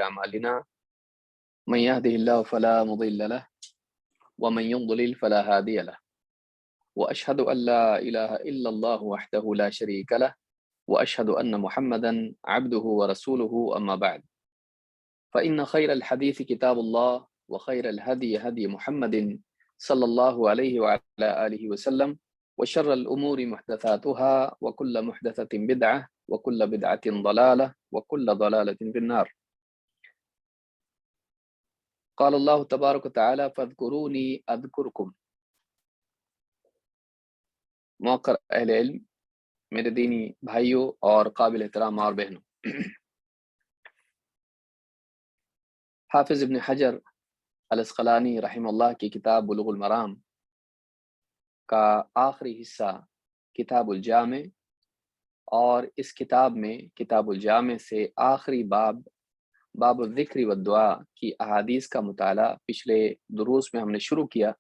أعمالنا من يهده الله فلا مضل له ومن يضلل فلا هادي له وأشهد أن لا إله إلا الله وحده لا شريك له وأشهد أن محمدا عبده ورسوله أما بعد فإن خير الحديث كتاب الله وخير الهدي هدي محمد صلى الله عليه وعلى آله وسلم وشر الأمور محدثاتها وكل محدثة بدعة وكل بدعة ضلالة وكل ضلالة في النار. قال الله تبارك وتعالى فاذكروني أذكركم. موقر اہل علم، میرے دینی بھائیوں اور قابل احترام اور بہنوں، حافظ ابن حجر الاسقلانی رحمہ اللہ کی کتاب بلوغ المرام کا آخری حصہ کتاب الجامع، اور اس کتاب میں کتاب الجامع سے آخری باب الذکر والدعاء کی احادیث کا مطالعہ پچھلے دروس میں ہم نے شروع کیا،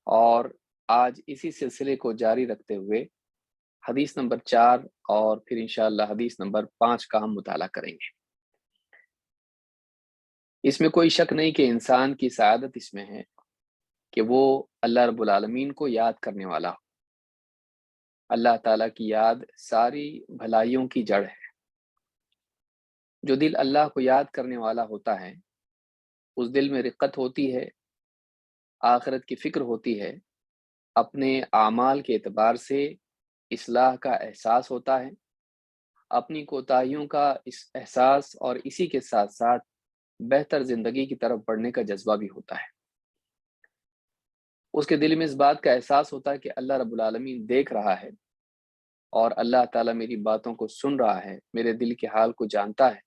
اور آج اسی سلسلے کو جاری رکھتے ہوئے حدیث نمبر 4 اور پھر انشاءاللہ حدیث نمبر 5 کا ہم مطالعہ کریں گے۔ اس میں کوئی شک نہیں کہ انسان کی سعادت اس میں ہے کہ وہ اللہ رب العالمین کو یاد کرنے والا ہو۔ اللہ تعالیٰ کی یاد ساری بھلائیوں کی جڑ ہے۔ جو دل اللہ کو یاد کرنے والا ہوتا ہے اس دل میں رقت ہوتی ہے، آخرت کی فکر ہوتی ہے، اپنے اعمال کے اعتبار سے اصلاح کا احساس ہوتا ہے، اپنی کوتاہیوں کا اس احساس، اور اسی کے ساتھ ساتھ بہتر زندگی کی طرف بڑھنے کا جذبہ بھی ہوتا ہے۔ اس کے دل میں اس بات کا احساس ہوتا ہے کہ اللہ رب العالمین دیکھ رہا ہے، اور اللہ تعالیٰ میری باتوں کو سن رہا ہے، میرے دل کے حال کو جانتا ہے،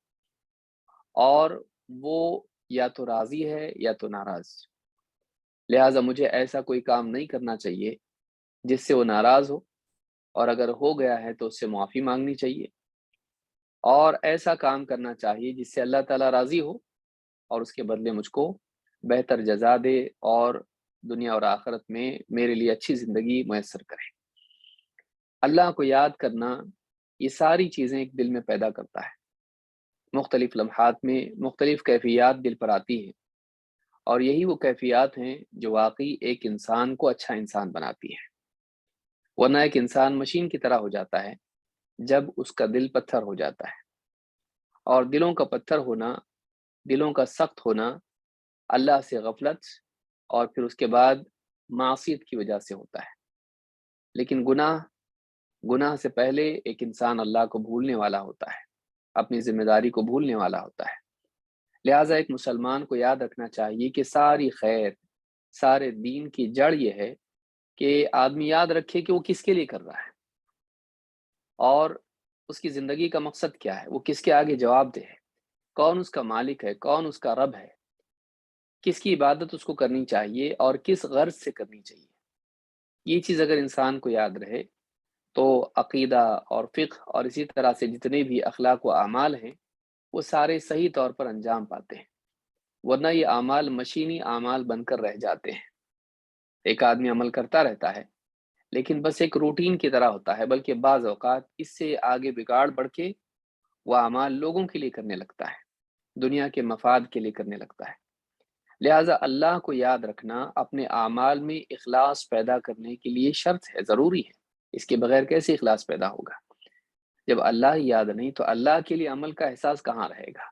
اور وہ یا تو راضی ہے یا تو ناراض۔ لہٰذا مجھے ایسا کوئی کام نہیں کرنا چاہیے جس سے وہ ناراض ہو، اور اگر ہو گیا ہے تو اس سے معافی مانگنی چاہیے، اور ایسا کام کرنا چاہیے جس سے اللہ تعالیٰ راضی ہو اور اس کے بدلے مجھ کو بہتر جزا دے اور دنیا اور آخرت میں میرے لیے اچھی زندگی میسر کرے۔ اللہ کو یاد کرنا یہ ساری چیزیں ایک دل میں پیدا کرتا ہے۔ مختلف لمحات میں مختلف کیفیات دل پر آتی ہیں، اور یہی وہ کیفیات ہیں جو واقعی ایک انسان کو اچھا انسان بناتی ہے، ورنہ ایک انسان مشین کی طرح ہو جاتا ہے جب اس کا دل پتھر ہو جاتا ہے۔ اور دلوں کا پتھر ہونا، دلوں کا سخت ہونا اللہ سے غفلت اور پھر اس کے بعد معصیت کی وجہ سے ہوتا ہے۔ لیکن گناہ سے پہلے ایک انسان اللہ کو بھولنے والا ہوتا ہے، اپنی ذمہ داری کو بھولنے والا ہوتا ہے۔ لہٰذا ایک مسلمان کو یاد رکھنا چاہیے کہ ساری خیر، سارے دین کی جڑ یہ ہے کہ آدمی یاد رکھے کہ وہ کس کے لیے کر رہا ہے، اور اس کی زندگی کا مقصد کیا ہے، وہ کس کے آگے جواب دہ ہے، کون اس کا مالک ہے، کون اس کا رب ہے، کس کی عبادت اس کو کرنی چاہیے اور کس غرض سے کرنی چاہیے۔ یہ چیز اگر انسان کو یاد رہے تو عقیدہ اور فقہ اور اسی طرح سے جتنے بھی اخلاق و اعمال ہیں وہ سارے صحیح طور پر انجام پاتے ہیں، ورنہ یہ اعمال مشینی اعمال بن کر رہ جاتے ہیں۔ ایک آدمی عمل کرتا رہتا ہے لیکن بس ایک روٹین کی طرح ہوتا ہے، بلکہ بعض اوقات اس سے آگے بگاڑ بڑھ کے وہ اعمال لوگوں کے لیے کرنے لگتا ہے، دنیا کے مفاد کے لیے کرنے لگتا ہے۔ لہٰذا اللہ کو یاد رکھنا اپنے اعمال میں اخلاص پیدا کرنے کے لیے شرط ہے، ضروری ہے۔ اس کے بغیر کیسے اخلاص پیدا ہوگا؟ جب اللہ ہی یاد نہیں تو اللہ کے لیے عمل کا احساس کہاں رہے گا؟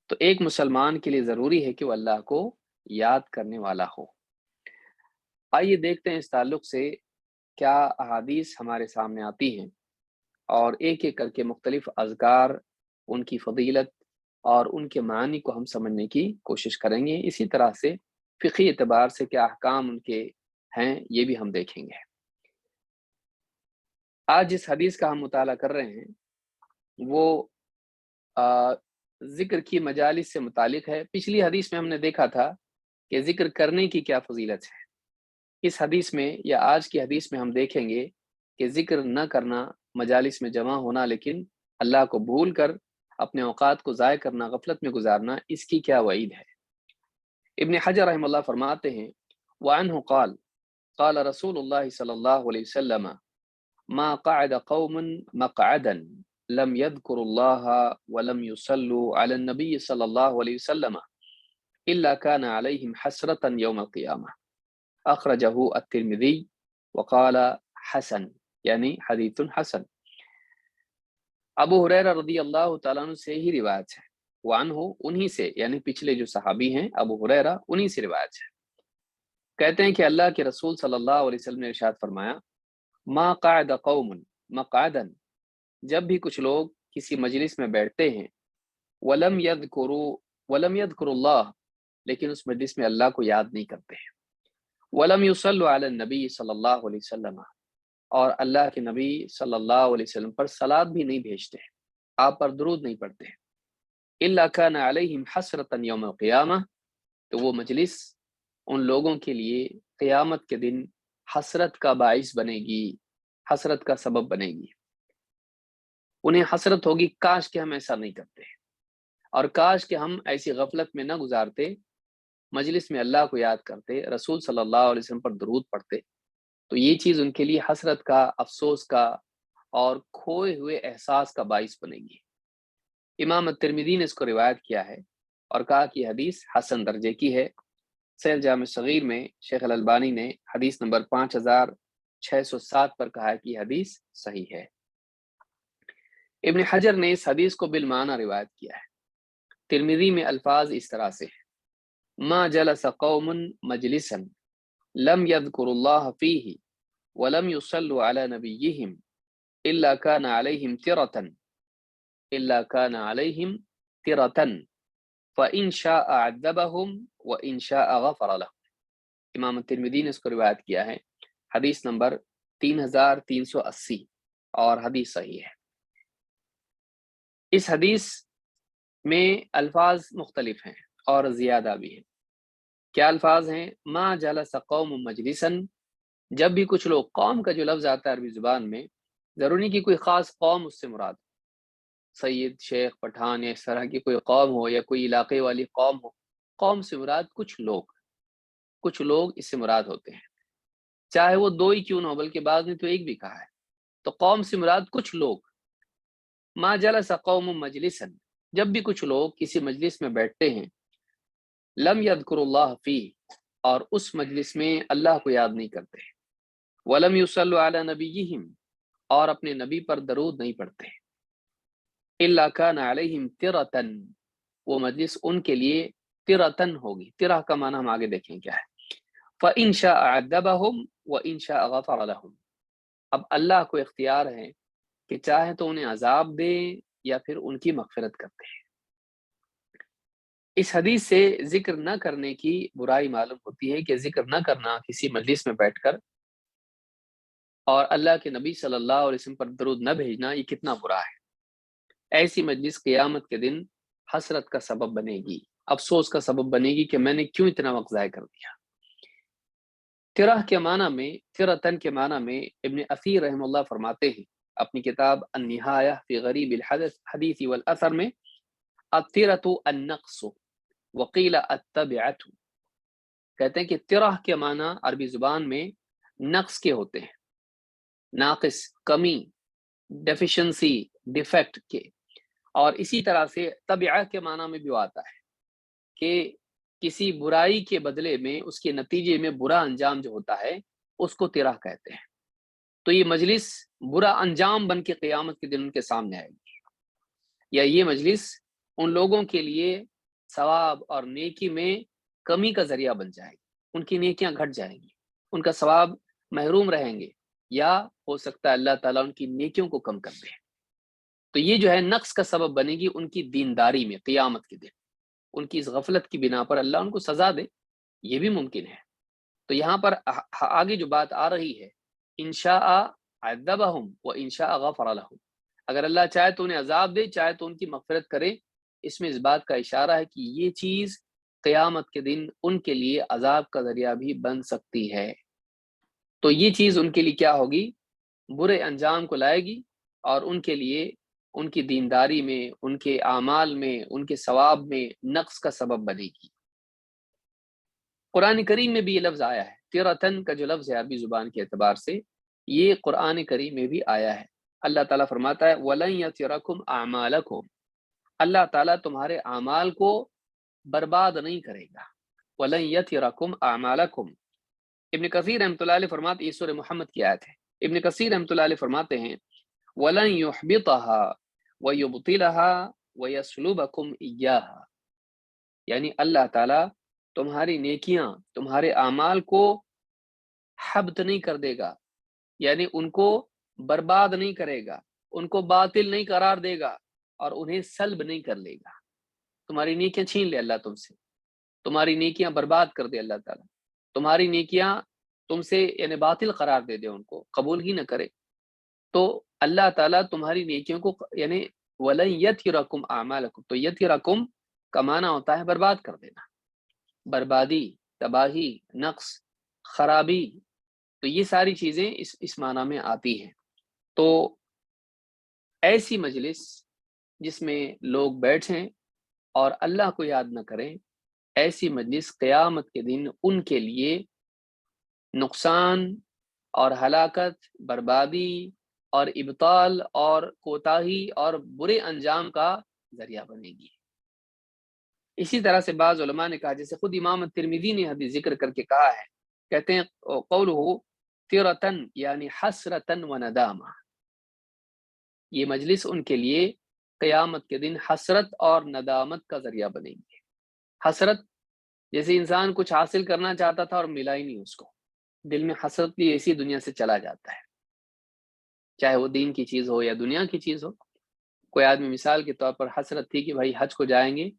تو ایک مسلمان کے لیے ضروری ہے کہ وہ اللہ کو یاد کرنے والا ہو۔ آئیے دیکھتے ہیں اس تعلق سے کیا احادیث ہمارے سامنے آتی ہیں، اور ایک ایک کر کے مختلف اذکار، ان کی فضیلت اور ان کے معنی کو ہم سمجھنے کی کوشش کریں گے۔ اسی طرح سے فقہی اعتبار سے کیا احکام ان کے ہیں یہ بھی ہم دیکھیں گے۔ آج جس حدیث کا ہم مطالعہ کر رہے ہیں وہ ذکر کی مجالس سے متعلق ہے۔ پچھلی حدیث میں ہم نے دیکھا تھا کہ ذکر کرنے کی کیا فضیلت ہے۔ اس حدیث میں یا آج کی حدیث میں ہم دیکھیں گے کہ ذکر نہ کرنا، مجالس میں جمع ہونا لیکن اللہ کو بھول کر اپنے اوقات کو ضائع کرنا، غفلت میں گزارنا، اس کی کیا وعید ہے۔ ابن حجر رحمہ اللہ فرماتے ہیں وعنہ قال قال رسول اللہ صلی اللہ علیہ وسلم ما قعد قوم مقعدا لم يذكروا الله ولم يصلوا على النبي صلى الله عليه وسلم إلا كان عليهم حسرة يوم القيامة أخرجه الترمذي وقال حسن، یعنی حدیث حسن۔ ابو ہریرہ رضی اللہ تعالیٰ عنہ سے ہی روایت ہے، وعنہ انہی سے، یعنی پچھلے جو صحابی ہیں ابو ہریرہ انہی سے روایت ہے۔ کہتے ہیں کہ اللہ کے رسول صلی اللہ علیہ وسلم نے ارشاد فرمایا، ما قعد قوم مقعدا، جب بھی کچھ لوگ کسی مجلس میں بیٹھتے ہیں، ولم يذكروا اللہ، لیکن اس مجلس میں اللہ کو یاد نہیں کرتے ہیں، ولم يصلوا علی النبی صلی اللہ علیہ وسلم، اور اللہ کے نبی صلی اللہ علیہ وسلم پر صلات بھی نہیں بھیجتے ہیں، آپ پر درود نہیں پڑھتے ہیں، الا کان علیہم حسرۃ یوم القیامہ، تو وہ مجلس ان لوگوں کے لیے قیامت کے دن حسرت کا باعث بنے گی، حسرت کا سبب بنے گی۔ انہیں حسرت ہوگی، کاش کہ ہم ایسا نہیں کرتے، اور کاش کہ ہم ایسی غفلت میں نہ گزارتے، مجلس میں اللہ کو یاد کرتے، رسول صلی اللہ علیہ وسلم پر درود پڑھتے، تو یہ چیز ان کے لیے حسرت کا، افسوس کا اور کھوئے ہوئے احساس کا باعث بنے گی۔ امام الترمذی نے اس کو روایت کیا ہے اور کہا کہ حدیث حسن درجے کی ہے۔ صحیح جامع صغیر میں شیخ الالبانی نے حدیث نمبر 5607 پر کہا ہے کہ یہ حدیث صحیح ہے۔ ابن حجر نے اس حدیث کو بالمعنی روایت کیا ہے۔ ترمذی میں الفاظ اس طرح سے ہیں، ما جلس قوم مجلسا لم يذكروا الله فيه ولم يصلوا على نبيهم إلا كان عليهم ترة فإن شاء عذبهم وإن شاء غفر لهم۔ امام ترمذی نے اس کو روایت کیا ہے، حدیث نمبر 3380، اور حدیث صحیح ہے۔ اس حدیث میں الفاظ مختلف ہیں اور زیادہ بھی ہیں۔ کیا الفاظ ہیں؟ ما جلس قوم مجلسا، جب بھی کچھ لوگ، قوم کا جو لفظ آتا ہے عربی زبان میں، ضروری نہیں کہ کوئی خاص قوم اس سے مراد، سید، شیخ، پٹھان یا اس طرح کی کوئی قوم ہو یا کوئی علاقے والی قوم ہو، قوم سے مراد کچھ لوگ اس سے مراد ہوتے ہیں، چاہے وہ دو ہی کیوں نہ ہو، بلکہ بعض نے تو ایک بھی کہا ہے، تو قوم سے مراد کچھ لوگ۔ ما جلس قوم مجلسا، جب بھی کچھ لوگ کسی مجلس میں بیٹھتے ہیں، لم یذکر اللہ فیہ، اور اس مجلس میں اللہ کو یاد نہیں کرتے، ولم یصلوا علی نبیہم، اور اپنے نبی پر درود نہیں پڑھتے، الا کان علیہم ترۃ، وہ مجلس ان کے لیے ترۃ ہوگی۔ ترہ کا معنی ہم آگے دیکھیں کیا ہے۔ فإن شاء عذبهم وإن شاء غفر لهم، اب اللہ کو اختیار ہے کہ چاہے تو انہیں عذاب دے یا پھر ان کی مغفرت کرتے ہیں۔ اس حدیث سے ذکر نہ کرنے کی برائی معلوم ہوتی ہے کہ ذکر نہ کرنا کسی مجلس میں بیٹھ کر اور اللہ کے نبی صلی اللہ علیہ وسلم پر درود نہ بھیجنا، یہ کتنا برا ہے۔ ایسی مجلس قیامت کے دن حسرت کا سبب بنے گی، افسوس کا سبب بنے گی کہ میں نے کیوں اتنا وقت ضائع کر دیا۔ ترہ کے معنی میں، ترتن کے معنی میں ابن اثیر رحمہ اللہ فرماتے ہیں اپنی کتاب النہایہ فی غریب الحدیث والاثر میں، الترۃ النقص وقیل التبعۃ، کہتے ہیں کہ ترہ کے معنی عربی زبان میں نقص کے ہوتے ہیں، ناقص، کمی، ڈیفیشنسی، ڈیفیکٹ کے، اور اسی طرح سے تبعہ کے معنی میں بھی آتا ہے کہ کسی برائی کے بدلے میں اس کے نتیجے میں برا انجام جو ہوتا ہے اس کو ترہ کہتے ہیں۔ تو یہ مجلس برا انجام بن کے قیامت کے دن ان کے سامنے آئے گی، یا یہ مجلس ان لوگوں کے لیے ثواب اور نیکی میں کمی کا ذریعہ بن جائے گی، ان کی نیکیاں گھٹ جائیں گی، ان کا ثواب محروم رہیں گے، یا ہو سکتا ہے اللہ تعالیٰ ان کی نیکیوں کو کم کر دے۔ تو یہ جو ہے نقص کا سبب بنے گی ان کی دینداری میں، قیامت کے دن ان کی اس غفلت کی بنا پر اللہ ان کو سزا دے، یہ بھی ممکن ہے۔ تو یہاں پر آگے جو بات آ رہی ہے، انشاء عذبہم و انشاء غفر لہم، اگر اللہ چاہے تو انہیں عذاب دے، چاہے تو ان کی مغفرت کرے، اس میں اس بات کا اشارہ ہے کہ یہ چیز قیامت کے دن ان کے لیے عذاب کا ذریعہ بھی بن سکتی ہے۔ تو یہ چیز ان کے لیے کیا ہوگی؟ برے انجام کو لائے گی، اور ان کے لیے ان کی دینداری میں، ان کے اعمال میں، ان کے ثواب میں نقص کا سبب بنے گی۔ قرآن کریم میں بھی یہ لفظ آیا ہے، ترتن کا جو لفظ ہے عربی زبان کے اعتبار سے، یہ قرآن کریم میں بھی آیا ہے۔ اللہ تعالیٰ فرماتا ہے وَلَن يَتِرَكُمْ أَعْمَالَكُمْ، اللہ تعالیٰ تمہارے اعمال کو برباد نہیں کرے گا. وَلَن يَتِرَكُمْ أَعْمَالَكُمْ. ابن کثیر رحمۃ اللہ علیہ فرماتے، یہ سورہ محمد کی آیت ہے. ابن کثیر رحمۃ اللہ علیہ فرماتے ہیں وَلَن يُحْبِطَهَا وَيُبْطِلَهَا وَيَسْلُبَكُمْ إِيَّاهَا، یعنی اللہ تعالیٰ تمہاری نیکیاں، تمہارے اعمال کو حبط نہیں کر دے گا، یعنی ان کو برباد نہیں کرے گا، ان کو باطل نہیں قرار دے گا، اور انہیں سلب نہیں کر لے گا. تمہاری نیکیاں چھین لے اللہ تم سے، تمہاری نیکیاں برباد کر دے اللہ تعالیٰ، تمہاری نیکیاں تم سے یعنی باطل قرار دے دے، ان کو قبول ہی نہ کرے. تو اللہ تعالیٰ تمہاری نیکیوں کو یعنی وَلَن يَتِرَكُمْ أَعْمَالَكُمْ، تو یترکم کا معنی ہوتا ہے برباد کر دینا، بربادی، تباہی، نقص، خرابی. تو یہ ساری چیزیں اس معنی میں آتی ہیں. تو ایسی مجلس جس میں لوگ بیٹھیں اور اللہ کو یاد نہ کریں، ایسی مجلس قیامت کے دن ان کے لیے نقصان اور ہلاکت، بربادی اور ابطال اور کوتاہی اور برے انجام کا ذریعہ بنے گی. اسی طرح سے بعض علماء نے کہا، جیسے خود امام ترمذی نے حدیث ذکر کر کے کہا ہے، کہتے ہیں قولہ ترتن یعنی حسرتن و ندامہ، یہ مجلس ان کے لیے قیامت کے دن حسرت اور ندامت کا ذریعہ بنے گی. حسرت جیسے انسان کچھ حاصل کرنا چاہتا تھا اور ملا ہی نہیں اس کو، دل میں حسرت بھی ایسی دنیا سے چلا جاتا ہے، چاہے وہ دین کی چیز ہو یا دنیا کی چیز ہو. کوئی آدمی مثال کے طور پر حسرت تھی کہ بھائی حج کو جائیں گے،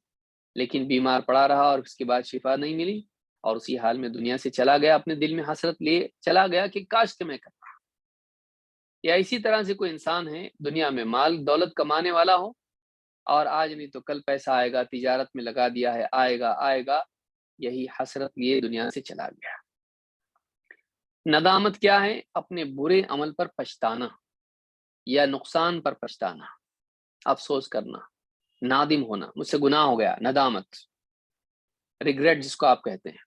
لیکن بیمار پڑا رہا اور اس کے بعد شفا نہیں ملی اور اسی حال میں دنیا سے چلا گیا، اپنے دل میں حسرت لیے چلا گیا کہ کاش کہ میں کرتا. یا اسی طرح سے کوئی انسان ہے دنیا میں مال دولت کمانے والا ہو، اور آج نہیں تو کل پیسہ آئے گا، تجارت میں لگا دیا ہے، آئے گا آئے گا، یہی حسرت لیے دنیا سے چلا گیا. ندامت کیا ہے؟ اپنے برے عمل پر پچھتانا یا نقصان پر پچھتانا، افسوس کرنا، نادم ہونا، مجھ سے گناہ ہو گیا، ندامت، ریگریٹ جس کو آپ کہتے ہیں.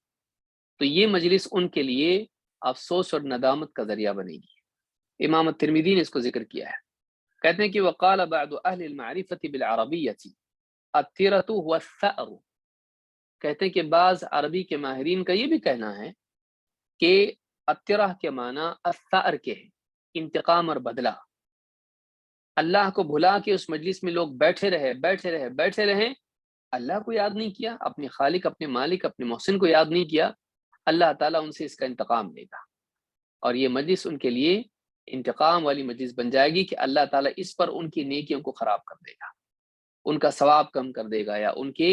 تو یہ مجلس ان کے لیے افسوس اور ندامت کا ذریعہ بنے گی. امام ترمذی نے اس کو ذکر کیا ہے، کہتے ہیں کہ وقال بعض اہل المعرفة بالعربیة الترة هو الثأر، کہتے ہیں کہ بعض عربی کے ماہرین کا یہ بھی کہنا ہے کہ الترہ کے معنی الثأر کے ہیں، انتقام اور بدلہ. اللہ کو بھلا کے اس مجلس میں لوگ بیٹھے رہے، اللہ کو یاد نہیں کیا، اپنے خالق، اپنے مالک، اپنے محسن کو یاد نہیں کیا، اللہ تعالیٰ ان سے اس کا انتقام لے گا. اور یہ مجلس ان کے لیے انتقام والی مجلس بن جائے گی کہ اللہ تعالیٰ اس پر ان کی نیکیوں کو خراب کر دے گا، ان کا ثواب کم کر دے گا، یا ان کے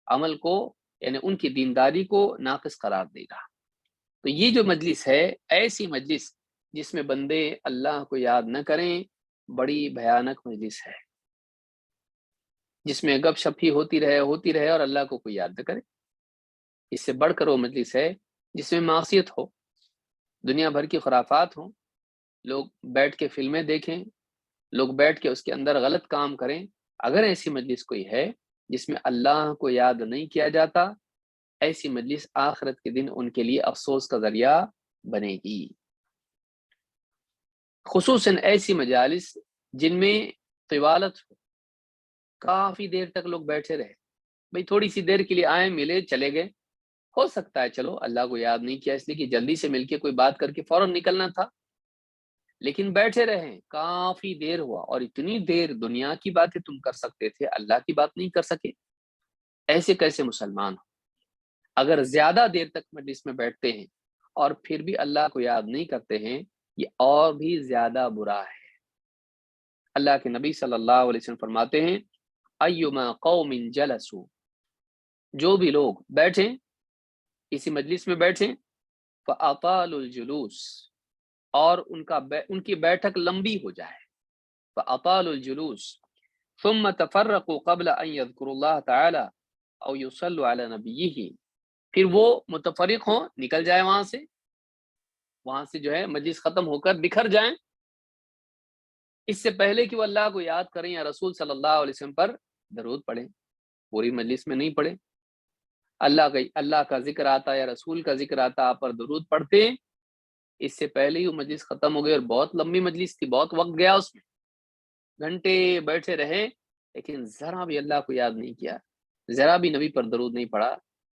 عمل کو یعنی ان کی دینداری کو ناقص قرار دے گا. تو یہ جو مجلس ہے، ایسی مجلس جس میں بندے اللہ کو یاد نہ کریں، بڑی بھیانک مجلس ہے، جس میں گپ شپ ہی ہوتی رہے اور اللہ کو کوئی یاد نہ کرے. اس سے بڑھ کر وہ مجلس ہے جس میں معصیت ہو، دنیا بھر کی خرافات ہوں، لوگ بیٹھ کے فلمیں دیکھیں، لوگ بیٹھ کے اس کے اندر غلط کام کریں. اگر ایسی مجلس کوئی ہے جس میں اللہ کو یاد نہیں کیا جاتا، ایسی مجلس آخرت کے دن ان کے لیے افسوس کا ذریعہ بنے گی. خصوصاً ایسی مجالس جن میں طوالت ہو، کافی دیر تک لوگ بیٹھے رہے، بھئی تھوڑی سی دیر کے لیے آئے، ملے، چلے گئے. ہو سکتا ہے چلو اللہ کو یاد نہیں کیا اس لیے کہ جلدی سے مل کے کوئی بات کر کے فوراً نکلنا تھا، لیکن بیٹھے رہیں کافی دیر ہوا، اور اتنی دیر دنیا کی باتیں تم کر سکتے تھے، اللہ کی بات نہیں کر سکے. ایسے کیسے مسلمان ہو؟ اگر زیادہ دیر تک مجلس میں بیٹھتے ہیں اور پھر بھی اللہ کو یاد نہیں کرتے ہیں، یہ اور بھی زیادہ برا ہے. اللہ کے نبی صلی اللہ علیہ وسلم فرماتے ہیں ایما قوم جلسوا، جو بھی لوگ بیٹھیں، کسی مجلس میں بیٹھیں، فاطالوا الجلوس، اور ان کی بیٹھک لمبی ہو جائے، فاطالوا الجلوس ثم تفرقوا قبل ان يذكروا الله تعالى او يصلوا على نبيه، پھر وہ متفرق ہوں، نکل جائے وہاں سے جو ہے مجلس ختم ہو کر بکھر جائیں، اس سے پہلے کہ وہ اللہ کو یاد کریں یا رسول صلی اللہ علیہ وسلم پر درود پڑھیں. پوری مجلس میں نہیں پڑھیں، اللہ کا ذکر آتا یا رسول کا ذکر آتا، آپ پر درود پڑھتے، اس سے پہلے ہی وہ مجلس ختم ہو گئی اور بہت لمبی مجلس تھی، بہت وقت گیا اس میں، گھنٹے بیٹھے رہے لیکن ذرا بھی اللہ کو یاد نہیں کیا، ذرا بھی نبی پر درود نہیں پڑا،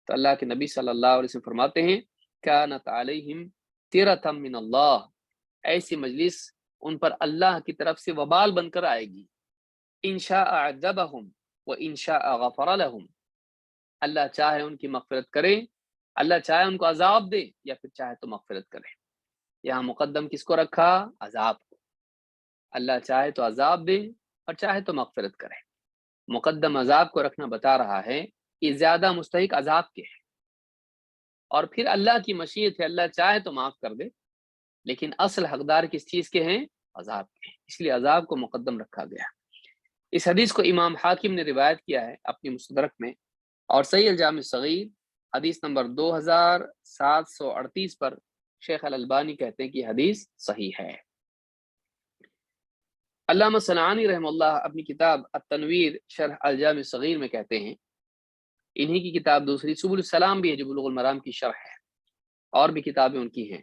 تو اللہ کے نبی صلی اللہ علیہ وسلم فرماتے ہیں کانت علیہم تیرۃ من اللہ، ایسی مجلس ان پر اللہ کی طرف سے وبال بن کر آئے گی، ان شاء عذبہم و ان شاء غفر لہم، اللہ چاہے ان کی مغفرت کرے، اللہ چاہے ان کو عذاب دے یا پھر چاہے تو مغفرت کرے۔ یہاں مقدم کس کو رکھا؟ عذاب کو۔ اللہ چاہے تو عذاب دے اور چاہے تو مغفرت کرے، مقدم عذاب کو رکھنا بتا رہا ہے کہ زیادہ مستحق عذاب کے ہیں، اور پھر اللہ کی مشیت ہے، اللہ چاہے تو معاف کر دے، لیکن اصل حقدار کس چیز کے ہیں؟ عذاب کے ہیں، اس لیے عذاب کو مقدم رکھا گیا۔ اس حدیث کو امام حاکم نے روایت کیا ہے اپنی مستدرک میں، اور صحیح الجامع صغیر حدیث نمبر 2738 پر شیخ الالبانی کہتے ہیں کہ حدیث صحیح ہے۔ علامہ صنعانی رحمہ اللہ اپنی کتاب التنویر شرح الجامع صغیر میں کہتے ہیں، انہی کی کتاب دوسری سبل السلام بھی ہے جو بلوغ المرام کی شرح ہے، اور بھی کتابیں ان کی ہیں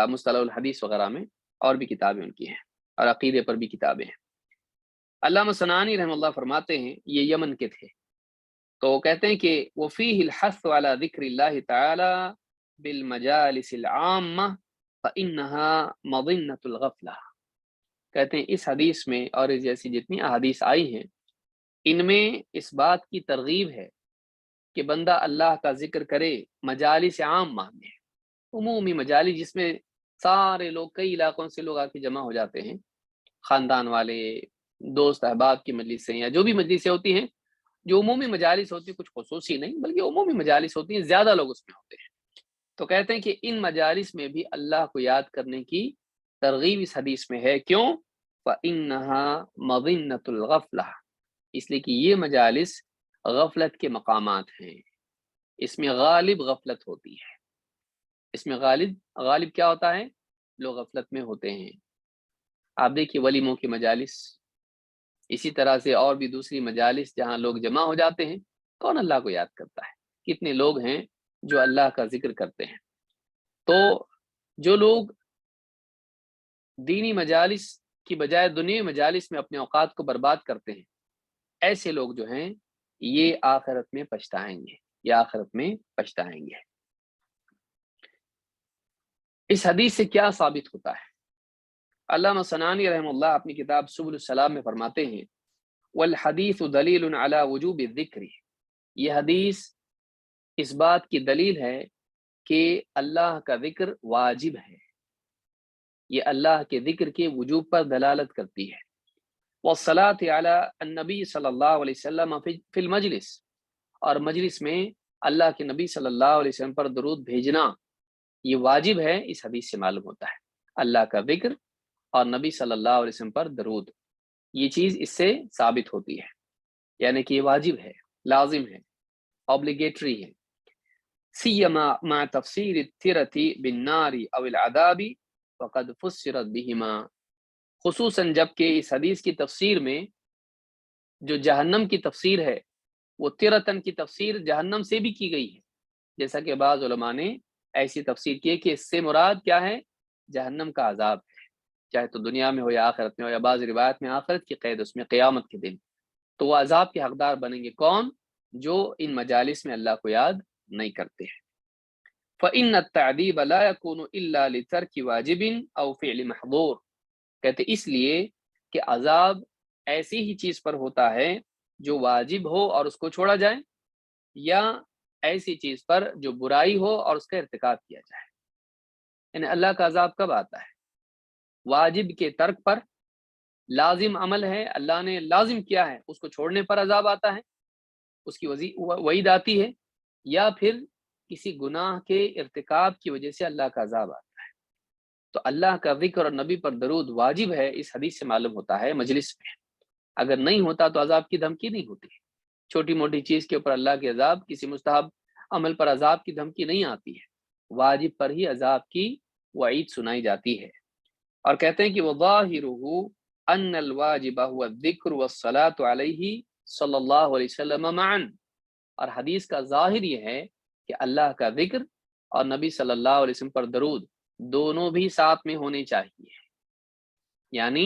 مصطلح الحدیث وغیرہ میں، اور بھی کتابیں ان کی ہیں، اور عقیدے پر بھی کتابیں ہیں۔ علامہ صنعانی رحمہ اللہ فرماتے ہیں، یہ یمن کے تھے، تو کہتے ہیں کہ وفیہ الحث علی ذکر اللہ تعالی بالمجالس العامہ فإنها مظنة الغفلہ، کہتے ہیں اس حدیث میں اور اس جیسی جتنی احادیث آئی ہیں ان میں اس بات کی ترغیب ہے کہ بندہ اللہ کا ذکر کرے مجالس عامہ میں، عمومی مجالس جس میں سارے لوگ کئی علاقوں سے لوگ آ کے جمع ہو جاتے ہیں، خاندان والے، دوست احباب کی مجلسیں یا جو بھی مجلسیں ہوتی ہیں، جو عمومی مجالس ہوتی ہیں، کچھ خصوصی نہیں بلکہ عمومی مجالس ہوتی ہیں، زیادہ لوگ اس میں ہوتے ہیں، تو کہتے ہیں کہ ان مجالس میں بھی اللہ کو یاد کرنے کی ترغیب اس حدیث میں ہے۔ کیوں؟ فَإِنَّهَا مَظِنَّةُ الْغَفْلَةِ، اس لیے کہ یہ مجالس غفلت کے مقامات ہیں، اس میں غالب غفلت ہوتی ہے، اس میں غالب کیا ہوتا ہے؟ لوگ غفلت میں ہوتے ہیں۔ آپ دیکھیے ولیموں کی مجالس، اسی طرح سے اور بھی دوسری مجالس جہاں لوگ جمع ہو جاتے ہیں، کون اللہ کو یاد کرتا ہے؟ کتنے لوگ ہیں جو اللہ کا ذکر کرتے ہیں؟ تو جو لوگ دینی مجالس کی بجائے دنیوی مجالس میں اپنے اوقات کو برباد کرتے ہیں، ایسے لوگ جو ہیں یہ آخرت میں پچھتائیں گے، یہ آخرت میں پچھتائیں گے۔ اس حدیث سے کیا ثابت ہوتا ہے؟ علامہ صنعانی رحمہ اللہ اپنی کتاب سبل السلام میں فرماتے ہیں والحدیث دلیل علی وجوب الذکر، یہ حدیث اس بات کی دلیل ہے کہ اللہ کا ذکر واجب ہے، یہ اللہ کے ذکر کے وجوب پر دلالت کرتی ہے۔ والصلاة علی النبی صلی اللہ علیہ وسلم فی المجلس، اور مجلس میں اللہ کے نبی صلی اللہ علیہ وسلم پر درود بھیجنا یہ واجب ہے، اس حدیث سے معلوم ہوتا ہے۔ اللہ کا ذکر اور نبی صلی اللہ علیہ وسلم پر درود، یہ چیز اس سے ثابت ہوتی ہے، یعنی کہ یہ واجب ہے، لازم ہے، اوبلیگیٹری ہے۔ سیما مع تفسیر الترۃ بالنار او العذاب وقد فسرت بہما، خصوصاً جب کہ اس حدیث کی تفسیر میں جو جہنم کی تفسیر ہے وہ ترتن کی تفسیر جہنم سے بھی کی گئی ہے، جیسا کہ بعض علماء نے ایسی تفسیر کی کہ اس سے مراد کیا ہے؟ جہنم کا عذاب ہے، چاہے تو دنیا میں ہو یا آخرت میں ہو، یا بعض روایت میں آخرت کی قید اس میں قیامت کے دن، تو وہ عذاب کے حقدار بنیں گے کون؟ جو ان مجالس میں اللہ کو یاد نہیں کرتے ہیں۔ فإن التعذیب لا يكون الا لترک واجب او فعل محظور، کہتے اس لیے کہ عذاب ایسی ہی چیز پر ہوتا ہے جو واجب ہو اور اس کو چھوڑا جائے، یا ایسی چیز پر جو برائی ہو اور اس کا ارتکاب کیا جائے۔ یعنی اللہ کا عذاب کب آتا ہے؟ واجب کے ترک پر، لازم عمل ہے اللہ نے لازم کیا ہے اس کو چھوڑنے پر عذاب آتا ہے، اس کی وعید آتی ہے، یا پھر کسی گناہ کے ارتکاب کی وجہ سے اللہ کا عذاب آتا ہے۔ تو اللہ کا ذکر اور نبی پر درود واجب ہے، اس حدیث سے معلوم ہوتا ہے مجلس میں، اگر نہیں ہوتا تو عذاب کی دھمکی نہیں ہوتی، چھوٹی موٹی چیز کے اوپر اللہ کے عذاب، کسی مستحب عمل پر عذاب کی دھمکی نہیں آتی ہے، واجب پر ہی عذاب کی وعید سنائی جاتی ہے۔ اور کہتے ہیں کہ وَظَاهِرُهُ أَنَّ الْوَاجِبَ هُوَ الذِّكْرُ وَالصَّلَاةُ عَلَيْهِ صلی اللہ علیہ وسلم معاً، اور حدیث کا ظاہر یہ ہے کہ اللہ کا ذکر اور نبی صلی اللہ علیہ وسلم پر درود دونوں بھی ساتھ میں ہونے چاہیے، یعنی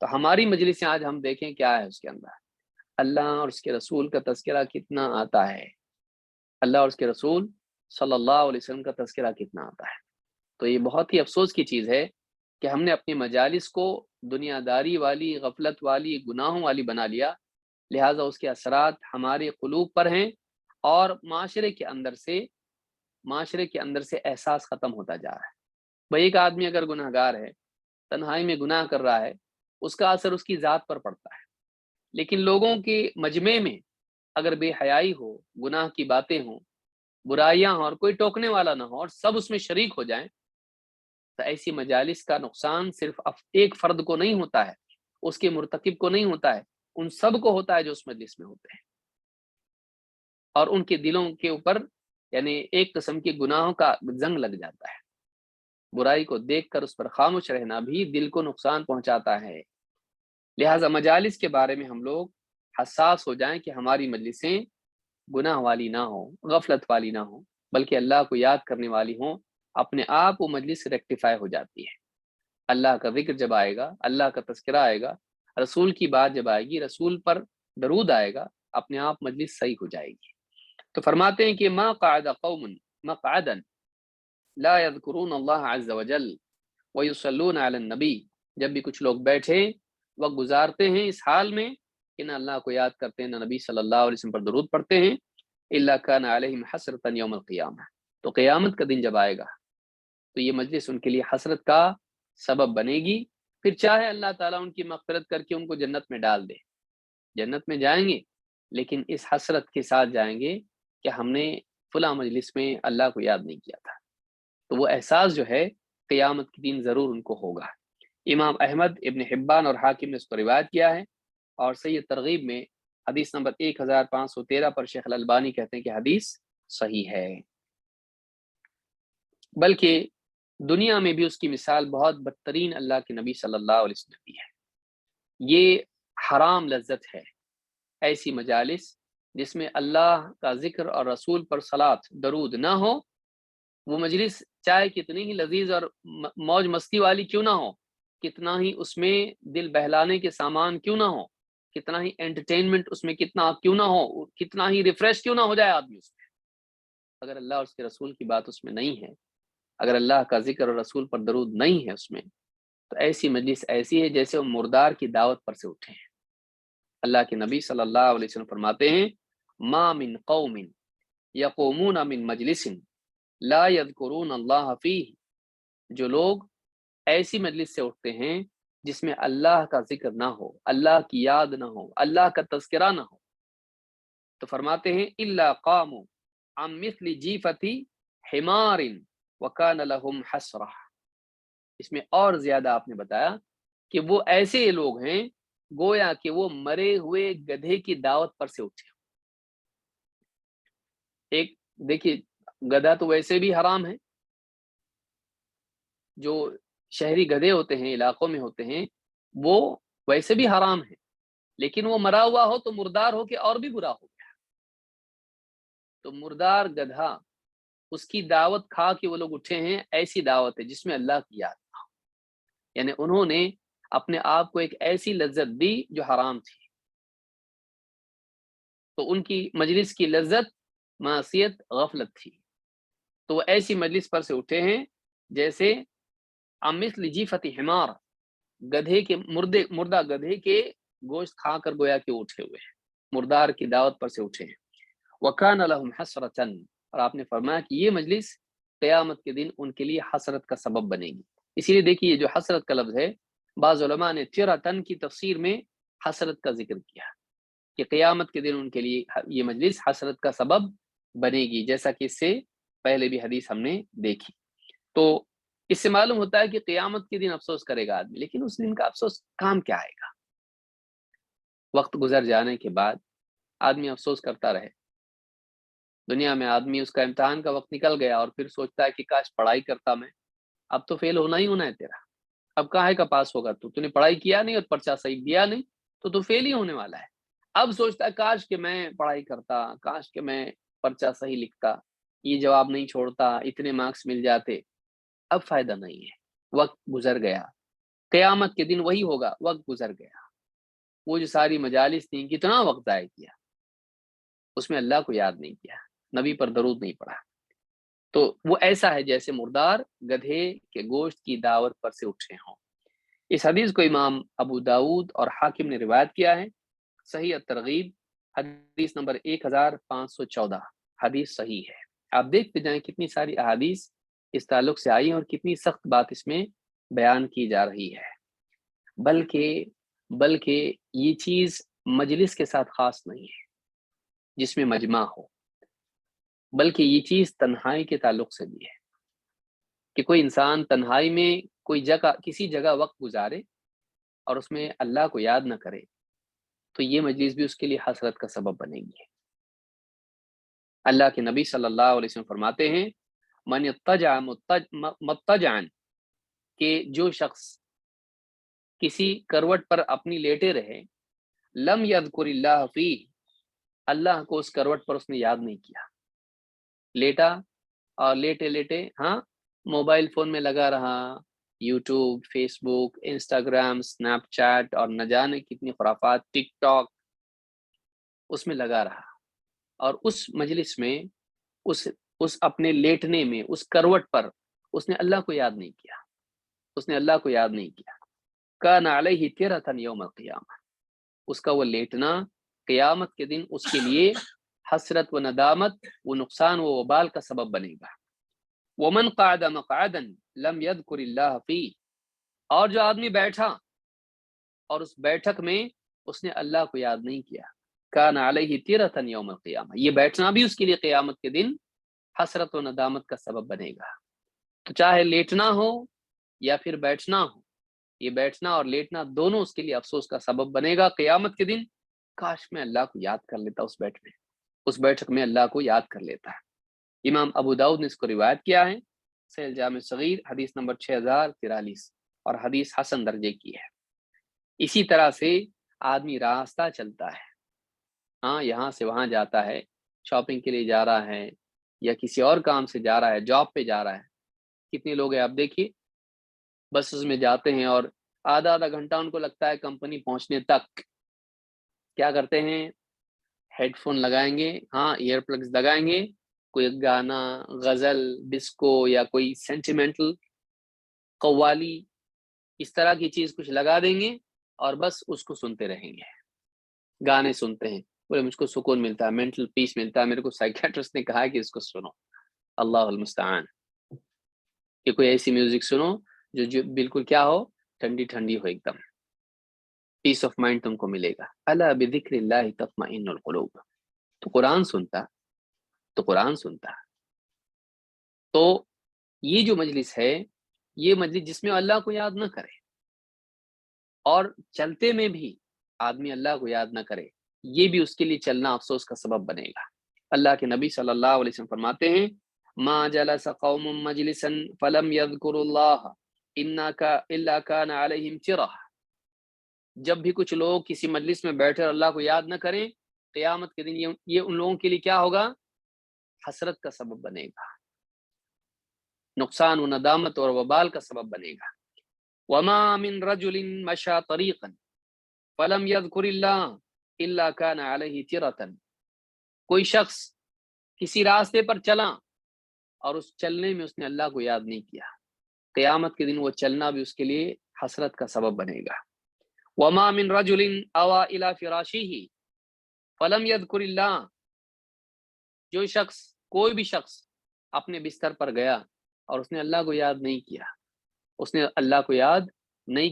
تو ہماری مجلس آج ہم دیکھیں کیا ہے اس کے اندر، اللہ اور اس کے رسول کا تذکرہ کتنا آتا ہے، اللہ اور اس کے رسول صلی اللہ علیہ وسلم کا تذکرہ کتنا آتا ہے۔ تو یہ بہت ہی افسوس کی چیز ہے کہ ہم نے اپنی مجالس کو دنیا داری والی، غفلت والی، گناہوں والی بنا لیا، لہٰذا اس کے اثرات ہمارے قلوب پر ہیں، اور معاشرے کے اندر سے احساس ختم ہوتا جا رہا ہے۔ بھائی ایک آدمی اگر گناہ گار ہے، تنہائی میں گناہ کر رہا ہے، اس کا اثر اس کی ذات پر پڑتا ہے، لیکن لوگوں کے مجمع میں اگر بے حیائی ہو، گناہ کی باتیں ہوں، برائیاں ہوں، اور کوئی ٹوکنے والا نہ ہو اور سب اس میں شریک ہو جائیں، تو ایسی مجالس کا نقصان صرف ایک فرد کو نہیں ہوتا ہے، اس کے مرتکب کو نہیں ہوتا ہے، ان سب کو ہوتا ہے جو اس مجلس میں ہوتے ہیں، اور ان کے دلوں کے اوپر یعنی ایک قسم کے گناہوں کا زنگ لگ جاتا ہے۔ برائی کو دیکھ کر اس پر خاموش رہنا بھی دل کو نقصان پہنچاتا ہے۔ لہٰذا مجالس کے بارے میں ہم لوگ حساس ہو جائیں کہ ہماری مجلسیں گناہ والی نہ ہوں، غفلت والی نہ ہوں، بلکہ اللہ کو یاد کرنے والی ہوں۔ اپنے آپ وہ مجلس ریکٹیفائی ہو جاتی ہے۔ اللہ کا ذکر جب آئے گا، اللہ کا تذکرہ آئے گا، رسول کی بات جب آئے گی، رسول پر درود آئے گا، اپنے آپ مجلس صحیح ہو جائے گی۔ تو فرماتے ہیں کہ ما قعد قوم مقعدا لا يذكرون اللہ عز وجل ويصلون علی النبی، جب بھی کچھ لوگ بیٹھے وقت گزارتے ہیں اس حال میں کہ نہ اللہ کو یاد کرتے ہیں، نہ نبی صلی اللہ علیہ وسلم پر درود پڑھتے ہیں، الا كان علیہم حسرۃ یوم القیامہ، تو قیامت کا دن جب آئے گا تو یہ مجلس ان کے لیے حسرت کا سبب بنے گی۔ پھر چاہے اللہ تعالیٰ ان کی مغفرت کر کے ان کو جنت میں ڈال دے، جنت میں جائیں گے، لیکن اس حسرت کے ساتھ جائیں گے کہ ہم نے فلاں مجلس میں اللہ کو یاد نہیں کیا تھا۔ تو وہ احساس جو ہے قیامت کے دن ضرور ان کو ہوگا۔ امام احمد، ابن حبان اور حاکم نے اس کو روایت کیا ہے، اور صحیح ترغیب میں حدیث نمبر 1513 پر شیخ الالبانی کہتے ہیں کہ حدیث صحیح ہے۔ بلکہ دنیا میں بھی اس کی مثال بہت بدترین اللہ کے نبی صلی اللہ علیہ وسلم کی ہے۔ یہ حرام لذت ہے، ایسی مجالس جس میں اللہ کا ذکر اور رسول پر صلاۃ درود نہ ہو، وہ مجلس چاہے کتنی ہی لذیذ اور موج مستی والی کیوں نہ ہو، کتنا ہی اس میں دل بہلانے کے سامان کیوں نہ ہو، کتنا ہی انٹرٹینمنٹ اس میں کتنا کیوں نہ ہو، کتنا ہی ریفریش کیوں نہ ہو جائے آدمی اس میں، اگر اللہ اور اس کے رسول کی بات اس میں نہیں ہے، اگر اللہ کا ذکر اور رسول پر درود نہیں ہے اس میں، تو ایسی مجلس ایسی ہے جیسے وہ مردار کی دعوت پر سے اٹھے ہیں۔ اللہ کے نبی صلی اللہ علیہ وسلم فرماتے ہیں ما من قوم یقومون من مجلس لا یذکرون اللہ فیہ، جو لوگ ایسی مجلس سے اٹھتے ہیں جس میں اللہ کا ذکر نہ ہو، اللہ کی یاد نہ ہو، اللہ کا تذکرہ نہ ہو، تو فرماتے ہیں الا قاموا عن مثل جیفۃ حمار وکان لهم حسرہ، اس میں اور زیادہ آپ نے بتایا کہ وہ ایسے لوگ ہیں گویا کہ وہ مرے ہوئے گدھے کی دعوت پر سے اٹھے۔ ایک دیکھیے، گدھا تو ویسے بھی حرام ہے، جو شہری گدھے ہوتے ہیں علاقوں میں ہوتے ہیں وہ ویسے بھی حرام ہے، لیکن وہ مرا ہوا ہو تو مردار ہو کے اور بھی برا ہو گیا۔ تو مردار گدھا، اس کی دعوت کھا کے وہ لوگ اٹھے ہیں، ایسی دعوت ہے جس میں اللہ کی یاد نہ ہو، یعنی انہوں نے اپنے آپ کو ایک ایسی لذت دی جو حرام تھی، تو ان کی مجلس کی لذت معصیت غفلت تھی، تو وہ ایسی مجلس پر سے اٹھے ہیں جیسے مثل جیفۃ حمار، گدھے کے مردہ گدھے کے گوشت کھا کر گویا کہ اٹھے ہوئے ہیں، مردار کی دعوت پر سے اٹھے ہیں۔ وَكَانَ لَهُمْ حَسْرَةً، اور آپ نے فرمایا کہ یہ مجلس قیامت کے دن ان کے لیے حسرت کا سبب بنے گی۔ اسی لیے دیکھیے جو حسرت کا لفظ ہے، بعض علماء نے ترتن کی تفسیر میں حسرت کا ذکر کیا کہ قیامت کے دن ان کے لیے یہ مجلس حسرت کا سبب بنے گی، جیسا کہ اس سے پہلے بھی حدیث ہم نے دیکھی۔ تو اس سے معلوم ہوتا ہے کہ قیامت کے دن افسوس کرے گا آدمی، لیکن اس دن کا افسوس کام کیا آئے گا؟ وقت گزر جانے کے بعد آدمی افسوس کرتا رہے، دنیا میں آدمی اس کا امتحان کا وقت نکل گیا اور پھر سوچتا ہے کہ کاش پڑھائی کرتا میں، اب تو فیل ہونا ہی ہونا ہے تیرا، اب کہاں ہے کا پاس ہوگا، تو نے پڑھائی کیا نہیں اور پرچہ صحیح دیا نہیں تو فیل ہی ہونے والا ہے۔ اب سوچتا ہے کاش کہ میں پڑھائی کرتا، کاش کہ میں پرچہ صحیح لکھتا، یہ جواب نہیں چھوڑتا، اتنے مارکس مل جاتے، اب فائدہ نہیں ہے، وقت گزر گیا، قیامت کے دن وہی ہوگا، وقت گزر گیا، وہ جو ساری مجالس تھیں کتنا وقت ضائع کیا، اس میں اللہ کو یاد نہیں کیا، نبی پر درود نہیں پڑھا، تو وہ ایسا ہے جیسے مردار گدھے کے گوشت کی دعوت پر سے اٹھے ہوں۔ اس حدیث کو امام ابو داود اور حاکم نے روایت کیا ہے، صحیح الترغیب حدیث نمبر 1514، حدیث صحیح ہے۔ آپ دیکھتے جائیں کتنی ساری احادیث اس تعلق سے آئی ہیں اور کتنی سخت بات اس میں بیان کی جا رہی ہے۔ بلکہ یہ چیز مجلس کے ساتھ خاص نہیں ہے جس میں مجمع ہو، بلکہ یہ چیز تنہائی کے تعلق سے بھی ہے کہ کوئی انسان تنہائی میں کوئی جگہ کسی جگہ وقت گزارے اور اس میں اللہ کو یاد نہ کرے، تو یہ مجلس بھی اس کے لیے حسرت کا سبب بنے گی۔ اللہ کے نبی صلی اللہ علیہ وسلم فرماتے ہیں من اضطجع مضطجعا، کہ جو شخص کسی کروٹ پر اپنی لیٹے رہے، لم یذکر اللہ فیہ، اللہ کو اس کروٹ پر اس نے یاد نہیں کیا، لیٹا اور لیٹے لیٹے موبائل فون میں لگا رہا، یوٹیوب، فیس بک، انسٹاگرام، اسنیپ چیٹ اور نہ جانے کتنی خرافات، ٹک ٹاک، اس میں لگا رہا، اور اس مجلس میں اس اپنے لیٹنے میں اس کروٹ پر اس نے اللہ کو یاد نہیں کیا، اس نے اللہ کو یاد نہیں کیا، کان علیہ تیرۃ یوم القیامہ، اس کا وہ لیٹنا قیامت کے دن اس کے لیے حسرت و ندامت، وہ نقصان و وبال کا سبب بنے گا۔ ومن قعد مقعدا لم یذکر اللہ فیہ، اور جو آدمی بیٹھا اور اس بیٹھک میں اس نے اللہ کو یاد نہیں کیا، کان علیہ تیرۃ یوم القیامہ، یہ بیٹھنا بھی اس کے لیے قیامت کے دن حسرت و ندامت کا سبب بنے گا۔ تو چاہے لیٹنا ہو یا پھر بیٹھنا ہو، یہ بیٹھنا اور لیٹنا دونوں اس کے لیے افسوس کا سبب بنے گا قیامت کے دن۔ کاش میں اللہ کو یاد کر لیتا اس بیٹھک میں اللہ کو یاد کر لیتا ہے۔ امام ابو داؤد نے اس کو روایت کیا ہے، صحیح جامع صغیر حدیث نمبر 6043، اور حدیث حسن درجے کی ہے۔ اسی طرح سے آدمی راستہ چلتا ہے، یہاں سے وہاں جاتا ہے، شاپنگ کے لیے جا رہا ہے یا کسی اور کام سے جا رہا ہے، جاب پہ جا رہا ہے، کتنے لوگ ہیں آپ دیکھیے بسز میں جاتے ہیں اور آدھا گھنٹہ ان کو لگتا ہے کمپنی پہنچنے تک، کیا کرتے ہیں، ہیڈ فون لگائیں گے، ایئر پلگز لگائیں گے، کوئی گانا، غزل، ڈسکو یا کوئی سینٹیمنٹل قوالی، اس طرح کی چیز کچھ لگا دیں گے اور بس اس کو سنتے رہیں گے، گانے سنتے ہیں، بولے مجھ کو سکون ملتا ہے، مینٹل پیس ملتا ہے، میرے کو سائیکیٹرسٹ نے کہا ہے کہ اس کو سنو۔ اللہ المستعان، کہ کوئی ایسی میوزک سنو جو بالکل کیا ہو، ٹھنڈی ٹھنڈی ہو، ایک دم پیس آف مائنڈ تم کو ملے گا۔ الا بذکر اللہ تطمئن القلوب، تو قرآن سنتا، تو یہ جو مجلس ہے، یہ مجلس جس میں اللہ کو یاد نہ کرے اور چلتے میں بھی آدمی اللہ کو یاد نہ کرے، یہ بھی اس کے لیے چلنا افسوس کا سبب بنے گا۔ اللہ کے نبی صلی اللہ علیہ وسلم فرماتے ہیں ما جلس قوم مجلسا فلم يذكروا الله الا كان عليهم ترہ، جب بھی کچھ لوگ کسی مجلس میں بیٹھے اور اللہ کو یاد نہ کریں، قیامت کے دن یہ ان لوگوں کے لیے کیا ہوگا، حسرت کا سبب بنے گا، نقصان و ندامت اور وبال کا سبب بنے گا۔ وما من رجل مشى طريقا فلم يذكر الله الا كان عليه ترة، کوئی شخص کسی راستے پر چلا اور اس چلنے میں اس نے اللہ کو یاد نہیں کیا، قیامت کے دن وہ چلنا بھی اس کے لیے حسرت کا سبب بنے گا۔ وما من رجل اوى الى فراشه فلم يذكر الله، کوئی بھی شخص اپنے بستر پر گیا اور اس نے اللہ کو یاد نہیں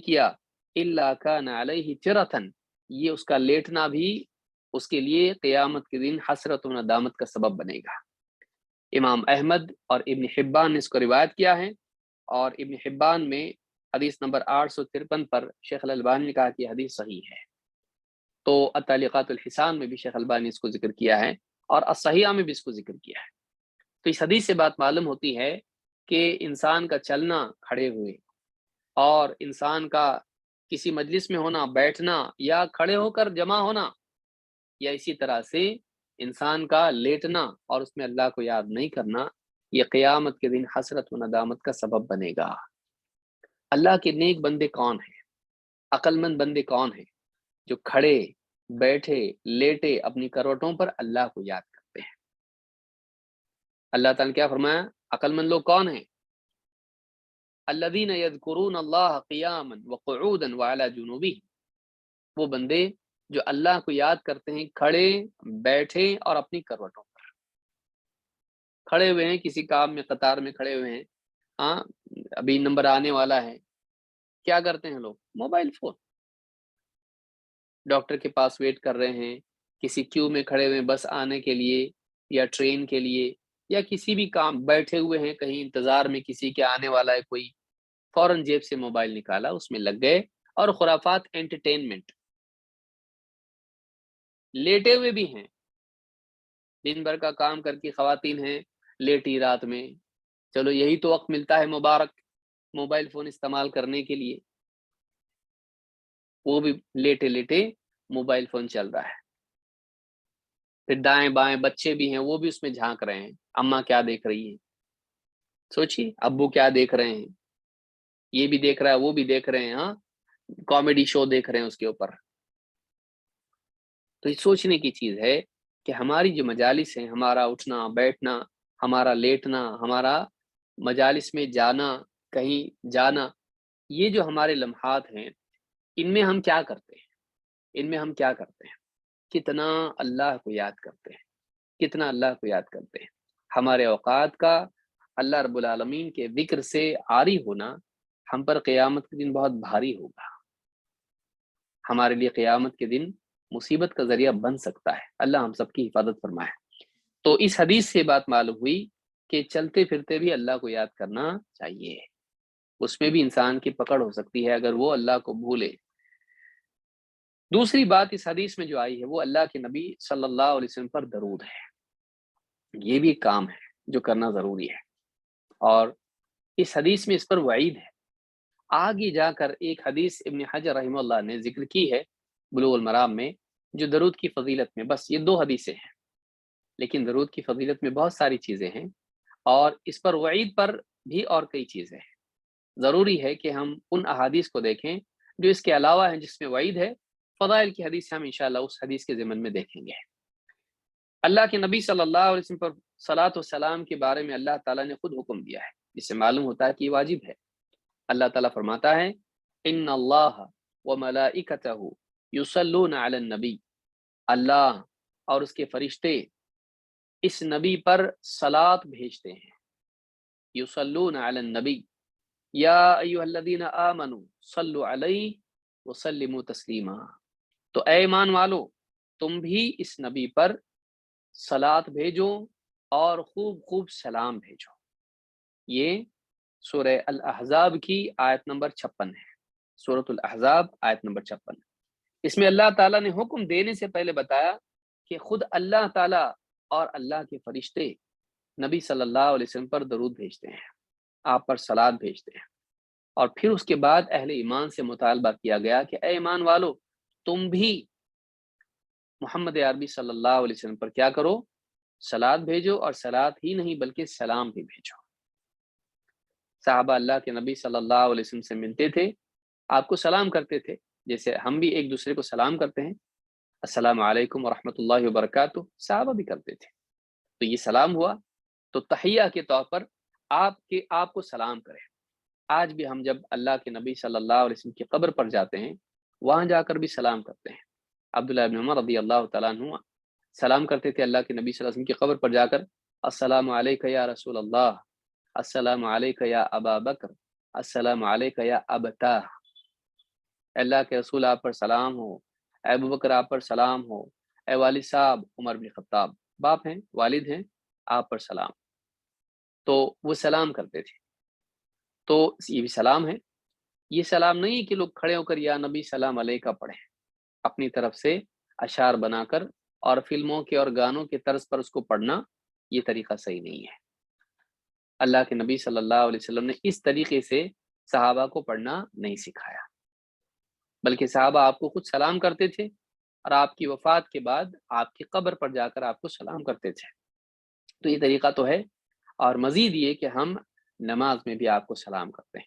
کیا، الا كان عليه ترة، یہ اس کا لیٹنا بھی اس کے لیے قیامت کے دن حسرت و ندامت کا سبب بنے گا۔ امام احمد اور ابن حبان نے اس کو روایت کیا ہے، اور ابن حبان میں حدیث نمبر 853 پر شیخ الالبانی نے کہا کہ حدیث صحیح ہے۔ تو التعلیقات الحسان میں بھی شیخ البانی نے اس کو ذکر کیا ہے، اور الصحیحہ میں بھی اس کو ذکر کیا ہے۔ تو اس حدیث سے بات معلوم ہوتی ہے کہ انسان کا چلنا کھڑے ہوئے اور انسان کا کسی مجلس میں ہونا، بیٹھنا یا کھڑے ہو کر جمع ہونا، یا اسی طرح سے انسان کا لیٹنا اور اس میں اللہ کو یاد نہیں کرنا، یہ قیامت کے دن حسرت و ندامت کا سبب بنے گا۔ اللہ کے نیک بندے کون ہیں، عقل مند بندے کون ہیں، جو کھڑے بیٹھے لیٹے اپنی کروٹوں پر اللہ کو یاد کرتے ہیں۔ اللہ تعالیٰ نے کیا فرمایا، عقل مند لوگ کون ہیں، الذین یذکرون اللہ قیاما وقعودا وعلی جنوبہم، وہ بندے جو اللہ کو یاد کرتے ہیں کھڑے بیٹھے اور اپنی کروٹوں پر، کھڑے ہوئے ہیں کسی کام میں، قطار میں کھڑے ہوئے ہیں، ہاں ابھی نمبر آنے والا ہے، کیا کرتے ہیں لوگ، موبائل فون، ڈاکٹر کے پاس ویٹ کر رہے ہیں، کسی کیو میں کھڑے ہوئے ہیں بس آنے کے لیے یا ٹرین کے لیے یا کسی بھی کام، بیٹھے ہوئے ہیں کہیں انتظار میں کسی کے آنے والا ہے کوئی، فوراً جیب سے موبائل نکالا اس میں لگ گئے، اور خرافات انٹرٹینمنٹ، لیٹے ہوئے بھی ہیں، دن بھر کا کام کر کے خواتین ہیں لیٹی رات میں، چلو یہی تو وقت ملتا ہے مبارک موبائل فون استعمال کرنے کے لیے، وہ بھی لیٹے لیٹے موبائل فون چل رہا ہے، پھر دائیں بائیں بچے بھی ہیں وہ بھی اس میں جھانک رہے ہیں، اماں کیا دیکھ رہی ہیں، سوچیے ابو کیا دیکھ رہے ہیں، یہ بھی دیکھ رہا ہے وہ بھی دیکھ رہے ہیں، ہاں کامیڈی شو دیکھ رہے ہیں اس کے اوپر۔ تو یہ سوچنے کی چیز ہے کہ ہماری جو مجالس ہیں، ہمارا اٹھنا بیٹھنا، ہمارا لیٹنا، ہمارا مجالس میں جانا، کہیں جانا، یہ جو ہمارے لمحات ہیں ان میں ہم کیا کرتے ہیں، ان میں ہم کیا کرتے ہیں، کتنا اللہ کو یاد کرتے ہیں، کتنا اللہ کو یاد کرتے ہیں، ہمارے اوقات کا اللہ رب العالمین کے ذکر سے عاری ہونا ہم پر قیامت کے دن بہت بھاری ہوگا، ہمارے لیے قیامت کے دن مصیبت کا ذریعہ بن سکتا ہے، اللہ ہم سب کی حفاظت فرمائے۔ تو اس حدیث سے بات معلوم ہوئی کہ چلتے پھرتے بھی اللہ کو یاد کرنا چاہیے، اس میں بھی انسان کی پکڑ ہو سکتی ہے اگر وہ اللہ کو بھولے۔ دوسری بات اس حدیث میں جو آئی ہے وہ اللہ کے نبی صلی اللہ علیہ وسلم پر درود ہے، یہ بھی کام ہے جو کرنا ضروری ہے، اور اس حدیث میں اس پر وعید ہے۔ آگے جا کر ایک حدیث ابن حجر رحمہ اللہ نے ذکر کی ہے بلوغ المرام میں، جو درود کی فضیلت میں، بس یہ 2 حدیثیں ہیں، لیکن درود کی فضیلت میں بہت ساری چیزیں ہیں، اور اس پر وعید پر بھی اور کئی چیزیں ہیں۔ ضروری ہے کہ ہم ان احادیث کو دیکھیں جو اس کے علاوہ ہیں، جس میں وعید ہے، فضائل کی حدیث ہم انشاءاللہ اس حدیث کے ضمن میں دیکھیں گے۔ اللہ کے نبی صلی اللہ علیہ وسلم پر صلاۃ و سلام کے بارے میں اللہ تعالیٰ نے خود حکم دیا ہے، جس سے معلوم ہوتا ہے کہ یہ واجب ہے۔ اللہ تعالیٰ فرماتا ہے ان اللہ وملائکتہ یصلون علی النبی، اللہ اور اس کے فرشتے اس نبی پر صلاۃ بھیجتے ہیں، یصلون علی النبی یا ایھا الذین آمنوا صلوا علیہ وسلموا تسلیما، تو اے ایمان والو تم بھی اس نبی پر صلاۃ بھیجو اور خوب خوب سلام بھیجو۔ یہ سورہ الاحزاب کی آیت نمبر 56 ہے، سورۃ الاحزاب آیت نمبر 56۔ اس میں اللہ تعالیٰ نے حکم دینے سے پہلے بتایا کہ خود اللہ تعالیٰ اور اللہ کے فرشتے نبی صلی اللہ علیہ وسلم پر درود بھیجتے ہیں، آپ پر صلاۃ بھیجتے ہیں، اور پھر اس کے بعد اہل ایمان سے مطالبہ کیا گیا کہ اے ایمان والو تم بھی محمد عربی صلی اللہ علیہ وسلم پر کیا کرو، صلاۃ بھیجو، اور صلاۃ ہی نہیں بلکہ سلام بھی بھیجو۔ صحابہ اللہ کے نبی صلی اللہ علیہ وسلم سے ملتے تھے، آپ کو سلام کرتے تھے، جیسے ہم بھی ایک دوسرے کو سلام کرتے ہیں، السلام علیکم ورحمۃ اللہ وبرکاتہ، صحابہ بھی کرتے تھے، تو یہ سلام ہوا۔ تو تحیہ کے طور پر آپ کو سلام کریں۔ آج بھی ہم جب اللہ کے نبی صلی اللہ علیہ وسلم کی قبر پر جاتے ہیں، وہاں جا کر بھی سلام کرتے ہیں۔ عبداللہ ابن عمر رضی اللہ تعالیٰ عنہ سلام کرتے تھے اللہ کے نبی صلی اللہ علیہ وسلم کی قبر پر جا کر، السلام علیک یا رسول اللہ، السلام علیک یا ابا بکر، السلام علیک یا ابتاہ، اللہ کے رسول آپ پر سلام ہو، اے ابو بکر آپ پر سلام ہو، اے والد صاحب عمر بن خطاب، باپ ہیں والد ہیں، آپ پر سلام۔ تو وہ سلام کرتے تھے، تو یہ بھی سلام ہے۔ یہ سلام نہیں کہ لوگ کھڑے ہو کر یا نبی سلام علیکہ پڑھیں اپنی طرف سے اشعار بنا کر، اور فلموں کے اور گانوں کے طرز پر اس کو پڑھنا، یہ طریقہ صحیح نہیں ہے۔ اللہ کے نبی صلی اللہ علیہ وسلم نے اس طریقے سے صحابہ کو پڑھنا نہیں سکھایا، بلکہ صحابہ آپ کو خود سلام کرتے تھے، اور آپ کی وفات کے بعد آپ کی قبر پر جا کر آپ کو سلام کرتے تھے۔ تو یہ طریقہ تو ہے، اور مزید یہ کہ ہم نماز میں بھی آپ کو سلام کرتے ہیں۔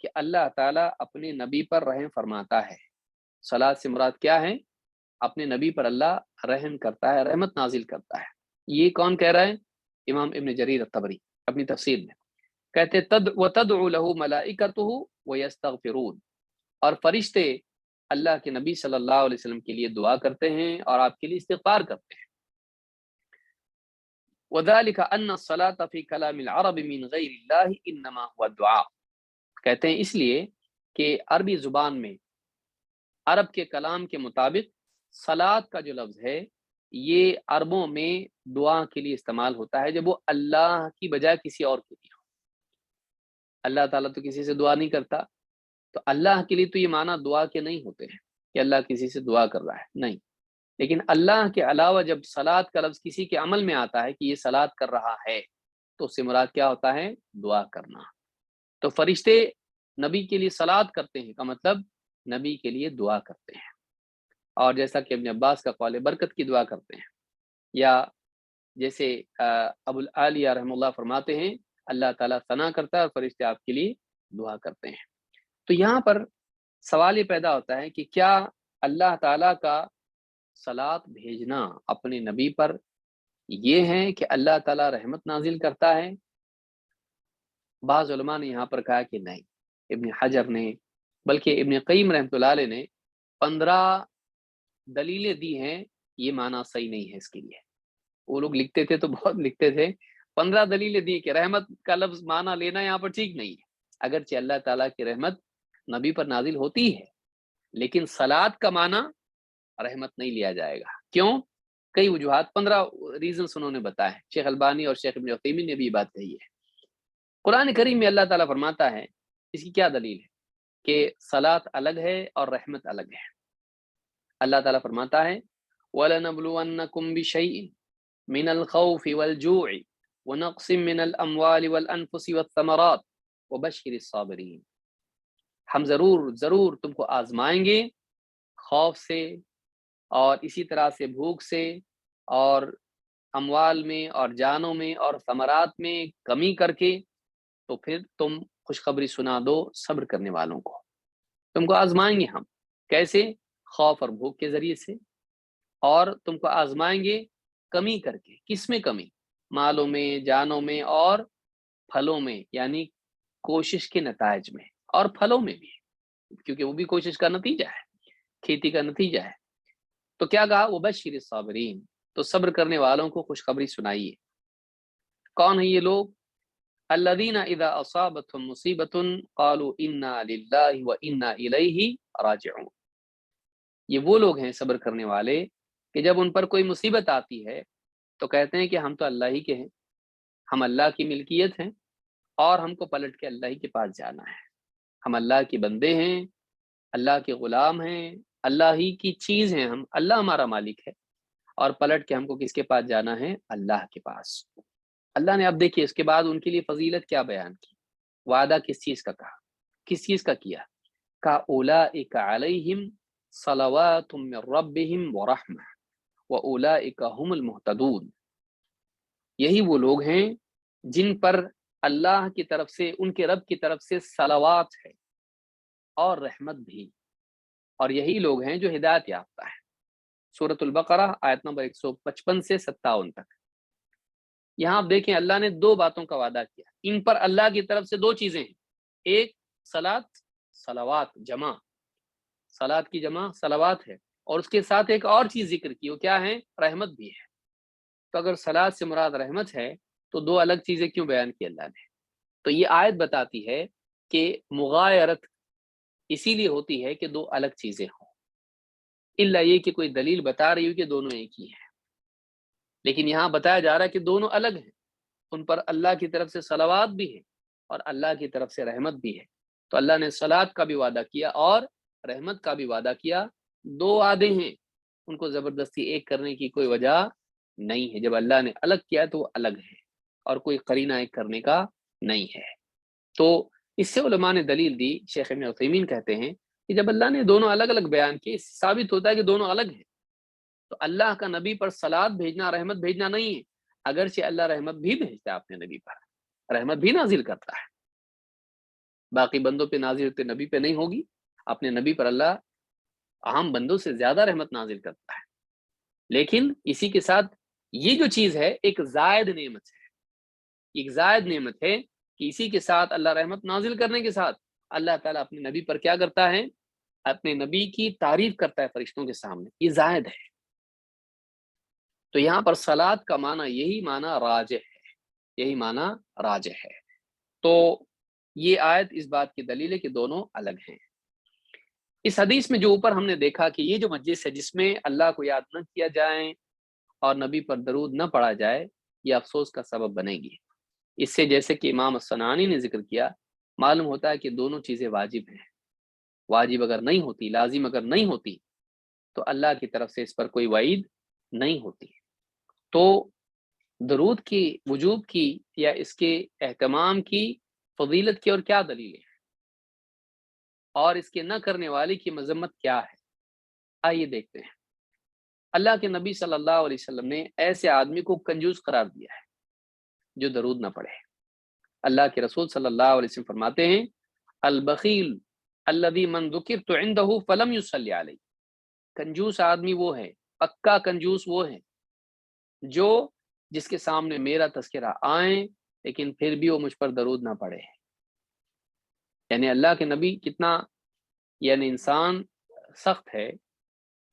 کہ اللہ تعالیٰ اپنے نبی پر رحم فرماتا ہے۔ صلات سے مراد کیا ہے؟ اپنے نبی پر اللہ رحم کرتا ہے، رحمت نازل کرتا ہے۔ یہ کون کہہ رہا ہے؟ امام ابن جریر الطبری اپنی تفسیر میں کہتے وَتَدْعُ لَهُ مَلَائِكَتُهُ وَيَسْتَغْفِرُونَ، اور فرشتے اللہ کے نبی صلی اللہ علیہ وسلم کے لیے دعا کرتے ہیں اور آپ کے لیے استغفار کرتے ہیں۔ وَذَلِكَ أَنَّ الصَّلَاةَ فِي كَلَامِ الْعَرَبِ مِنْ غَيْرِ اللَّهِ إِنَّمَا هُوَ الدُّعَاء، کہتے ہیں اس لیے کہ عربی زبان میں عرب کے کلام کے مطابق صلات کا جو لفظ ہے یہ عربوں میں دعا کے لیے استعمال ہوتا ہے، جب وہ اللہ کی بجائے کسی اور کے لیے ہو۔ اللہ تعالیٰ تو کسی سے دعا نہیں کرتا، تو اللہ کے لیے تو یہ معنی دعا کے نہیں ہوتے ہیں کہ اللہ کسی سے دعا کر رہا ہے، نہیں۔ لیکن اللہ کے علاوہ جب صلات کا لفظ کسی کے عمل میں آتا ہے کہ یہ صلات کر رہا ہے، تو اس سے مراد کیا ہوتا ہے؟ دعا کرنا۔ تو فرشتے نبی کے لیے صلات کرتے ہیں کا مطلب نبی کے لیے دعا کرتے ہیں، اور جیسا کہ ابن عباس کا قول برکت کی دعا کرتے ہیں، یا جیسے ابو العالیہ رحمہ اللہ فرماتے ہیں اللہ تعالیٰ ثنا کرتا ہے اور فرشتے آپ کے لیے دعا کرتے ہیں۔ تو یہاں پر سوال یہ پیدا ہوتا ہے کہ کیا اللہ تعالیٰ کا صلات بھیجنا اپنے نبی پر یہ ہے کہ اللہ تعالیٰ رحمت نازل کرتا ہے؟ بعض علماء نے یہاں پر کہا کہ نہیں، ابن حجر نے بلکہ ابن قیم رحمۃ اللہ علیہ نے 15 دلیلیں دی ہیں، یہ معنی صحیح نہیں ہے اس کے لیے۔ وہ لوگ لکھتے تھے تو بہت لکھتے تھے، 15 دلیلیں دی کہ رحمت کا لفظ معنی لینا یہاں پر ٹھیک نہیں ہے، اگرچہ اللہ تعالیٰ کی رحمت نبی پر نازل ہوتی ہے، لیکن صلات کا معنی رحمت نہیں لیا جائے گا۔ کیوں؟ کئی وجوہات، 15 ریزنز انہوں نے بتائے، شیخ البانی اور شیخ ابن عثیمین نے بھی یہ بات کہی ہے۔ قرآن کریم میں اللہ تعالیٰ فرماتا ہے، اس کی کیا دلیل ہے کہ صلات الگ ہے اور رحمت الگ ہے؟ اللہ تعالیٰ فرماتا ہے وَلَنَبْلُوَنَّكُمْ بِشَيْءٍ مِنَ الْخَوْفِ وَالْجُوعِ وَنَقْصٍ مِنَ الْأَمْوَالِ وَالْأَنفُسِ وَالثَّمَرَاتِ وَبَشِّرِ الصَّابِرِينَ، ہم ضرور تم کو آزمائیں گے خوف سے، اور اسی طرح سے بھوک سے، اور اموال میں اور جانوں میں اور ثمرات میں کمی کر کے، تو پھر تم خوشخبری سنا دو صبر کرنے والوں کو۔ تم کو آزمائیں گے ہم، کیسے؟ خوف اور بھوک کے ذریعے سے، اور تم کو آزمائیں گے کمی کر کے۔ کس میں کمی؟ مالوں میں، جانوں میں اور پھلوں میں، یعنی کوشش کے نتائج میں اور پھلوں میں بھی، کیونکہ وہ بھی کوشش کا نتیجہ ہے، کھیتی کا نتیجہ ہے۔ تو کیا کہا؟ وبشر الصابرین، تو صبر کرنے والوں کو خوشخبری سنائیے۔ کون ہے یہ لوگ؟ الذین اذا اصابتهم مصیبۃ قالوا انا للہ وانا الیہ راجعون، یہ وہ لوگ ہیں صبر کرنے والے کہ جب ان پر کوئی مصیبت آتی ہے تو کہتے ہیں کہ ہم تو اللہ ہی کے ہیں، ہم اللہ کی ملکیت ہیں، اور ہم کو پلٹ کے اللہ ہی کے پاس جانا ہے، ہم اللہ کے بندے ہیں، اللہ کے غلام ہیں، اللہ ہی کی چیز ہیں، ہم اللہ ہمارا مالک ہے، اور پلٹ کے ہم کو کس کے پاس جانا ہے؟ اللہ کے پاس۔ اللہ نے اب دیکھیے اس کے بعد ان کے لیے فضیلت کیا بیان کی، وعدہ کس چیز کا کہا، کس چیز کا کیا؟ کا اولئک علیہم صلوات من ربہم ورحمہ واولئک هم المہتدون، یہی وہ لوگ ہیں جن پر اللہ کی طرف سے، ان کے رب کی طرف سے صلوات ہے اور رحمت بھی، اور یہی لوگ ہیں جو ہدایت یافتہ ہیں۔ سورۃ البقرہ آیت نمبر 155 سے 57 تک۔ یہاں آپ دیکھیں اللہ نے 2 باتوں کا وعدہ کیا، ان پر اللہ کی طرف سے 2 چیزیں ہیں، ایک صلات، صلوات جمع، صلات کی جمع صلوات ہے، اور اس کے ساتھ ایک اور چیز ذکر کی، وہ کیا ہے؟ رحمت بھی ہے۔ تو اگر صلات سے مراد رحمت ہے تو 2 الگ چیزیں کیوں بیان کی اللہ نے؟ تو یہ آیت بتاتی ہے کہ مغایرت اسی لیے ہوتی ہے کہ 2 الگ چیزیں ہوں، الا یہ کہ کوئی دلیل بتا رہی ہو کہ دونوں ایک ہی ہیں، لیکن یہاں بتایا جا رہا ہے کہ دونوں الگ ہیں، ان پر اللہ کی طرف سے صلوات بھی ہے اور اللہ کی طرف سے رحمت بھی ہے۔ تو اللہ نے صلات کا بھی وعدہ کیا اور رحمت کا بھی وعدہ کیا، 2 وعدے ہیں، ان کو زبردستی ایک کرنے کی کوئی وجہ نہیں ہے۔ جب اللہ نے الگ کیا تو وہ الگ ہے، اور کوئی قرینہ ایک کرنے کا نہیں ہے۔ تو اس سے علماء نے دلیل دی، شیخ ابن عثیمین کہتے ہیں کہ جب اللہ نے دونوں الگ الگ بیان کیے، اس سے ثابت ہوتا ہے کہ دونوں الگ ہیں۔ تو اللہ کا نبی پر صلات بھیجنا رحمت بھیجنا نہیں ہے، اگرچہ اللہ رحمت بھی بھیجتا ہے اپنے نبی پر، رحمت بھی نازل کرتا ہے، باقی بندوں پہ نازل ہوتے نبی پہ نہیں ہوگی، اپنے نبی پر اللہ عام بندوں سے زیادہ رحمت نازل کرتا ہے۔ لیکن اسی کے ساتھ یہ جو چیز ہے ایک زائد نعمت ہے، ایک زائد نعمت ہے کہ اسی کے ساتھ اللہ رحمت نازل کرنے کے ساتھ اللہ تعالیٰ اپنے نبی پر کیا کرتا ہے، اپنے نبی کی تعریف کرتا ہے فرشتوں کے سامنے، یہ زائد ہے۔ تو یہاں پر صلات کا معنی یہی معنی راجح ہے، یہی معنی راجح ہے۔ تو یہ آیت اس بات کی دلیل ہے کہ دونوں الگ ہیں۔ اس حدیث میں جو اوپر ہم نے دیکھا کہ یہ جو مجلس ہے جس میں اللہ کو یاد نہ کیا جائے اور نبی پر درود نہ پڑھا جائے، یہ افسوس کا سبب بنے گی۔ اس سے جیسے کہ امام الصنعانی نے ذکر کیا، معلوم ہوتا ہے کہ دونوں چیزیں واجب ہیں۔ واجب اگر نہیں ہوتی، لازم اگر نہیں ہوتی، تو اللہ کی طرف سے اس پر کوئی وعید نہیں ہوتی۔ تو درود کی وجوب کی یا اس کے اہتمام کی فضیلت کی اور کیا دلیل ہے، اور اس کے نہ کرنے والے کی مذمت کیا ہے، آئیے دیکھتے ہیں۔ اللہ کے نبی صلی اللہ علیہ وسلم نے ایسے آدمی کو کنجوس قرار دیا ہے جو درود نہ پڑھے۔ اللہ کے رسول صلی اللہ علیہ وسلم فرماتے ہیں، البخیل الذی من ذکرت عندہ فلم یصلی علیہ، کنجوس آدمی وہ ہے، پکا کنجوس وہ ہے جو جس کے سامنے میرا تذکرہ آئیں لیکن پھر بھی وہ مجھ پر درود نہ پڑھے۔ یعنی اللہ کے نبی کتنا یعنی انسان سخت ہے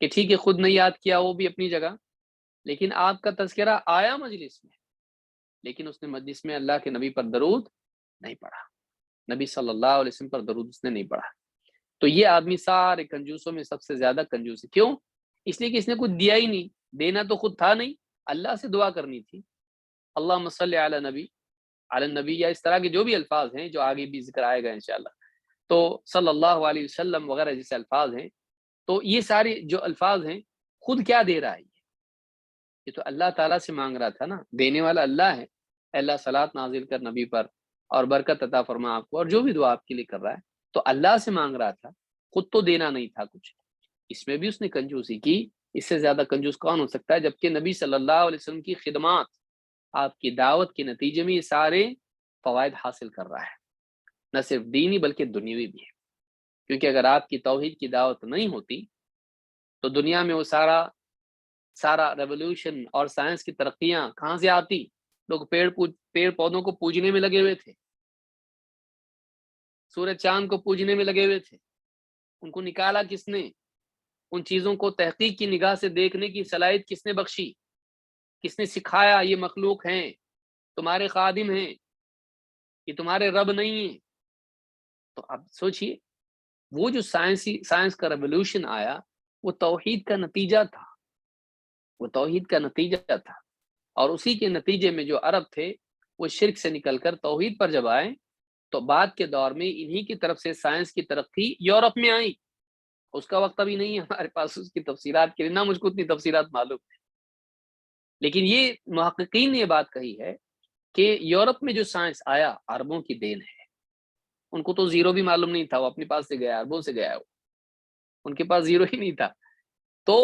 کہ ٹھیک ہے خود نہیں یاد کیا وہ بھی اپنی جگہ، لیکن آپ کا تذکرہ آیا مجلس میں، لیکن اس نے مجلس میں اللہ کے نبی پر درود نہیں پڑھا، نبی صلی اللہ علیہ وسلم پر درود اس نے نہیں پڑھا۔ تو یہ آدمی سارے کنجوسوں میں سب سے زیادہ کنجوس ہے۔ کیوں؟ اس لیے کہ اس نے کچھ دیا ہی نہیں، دینا تو خود تھا نہیں، اللہ سے دعا کرنی تھی، اللہم صلی علی نبی علی النبی، یا اس طرح کے جو بھی الفاظ ہیں جو آگے بھی ذکر آئے گا انشاءاللہ، تو صلی اللہ علیہ وسلم وغیرہ جیسے الفاظ ہیں، تو یہ سارے جو الفاظ ہیں خود کیا دے رہا ہے، یہ تو اللہ تعالیٰ سے مانگ رہا تھا نا، دینے والا اللہ ہے۔ اللہ صلاۃ نازل کر نبی پر اور برکت عطا فرما آپ کو، اور جو بھی دعا آپ کے لیے کر رہا ہے تو اللہ سے مانگ رہا تھا، خود تو دینا نہیں تھا کچھ۔ اس میں بھی اس نے کنجوسی کی، اس سے زیادہ کنجوس کون ہو سکتا ہے، جبکہ نبی صلی اللہ علیہ وسلم کی خدمات، آپ کی دعوت کے نتیجے میں یہ سارے فوائد حاصل کر رہا ہے، نہ صرف دینی بلکہ دنیاوی بھی ہے۔ کیونکہ اگر آپ کی توحید کی دعوت نہیں ہوتی تو دنیا میں وہ سارا ریولوشن اور سائنس کی ترقیاں کہاں سے آتی؟ لوگ پیڑ پودوں کو پوجنے میں لگے ہوئے تھے، سورج چاند کو پوجنے میں لگے ہوئے تھے، ان کو نکالا کس نے؟ ان چیزوں کو تحقیق کی نگاہ سے دیکھنے کی صلاحیت کس نے بخشی؟ کس نے سکھایا یہ مخلوق ہیں، تمہارے خادم ہیں، یہ تمہارے رب نہیں ہیں؟ تو اب سوچئے، وہ جو سائنس کا ریولوشن آیا وہ توحید کا نتیجہ تھا، وہ توحید کا نتیجہ تھا، اور اسی کے نتیجے میں جو عرب تھے وہ شرک سے نکل کر توحید پر جب آئے تو بعد کے دور میں انہی کی طرف سے سائنس کی ترقی یورپ میں آئی۔ اس کا وقت ابھی نہیں ہے ہمارے پاس اس کی تفصیلات کے لیے، نہ مجھ کو اتنی تفصیلات معلوم ہے، لیکن یہ محققین نے یہ بات کہی ہے کہ یورپ میں جو سائنس آیا عربوں کی دین ہے۔ ان کو تو زیرو بھی معلوم نہیں تھا، وہ اپنے پاس سے گیا، عربوں سے گیا، وہ ان کے پاس زیرو ہی نہیں تھا۔ تو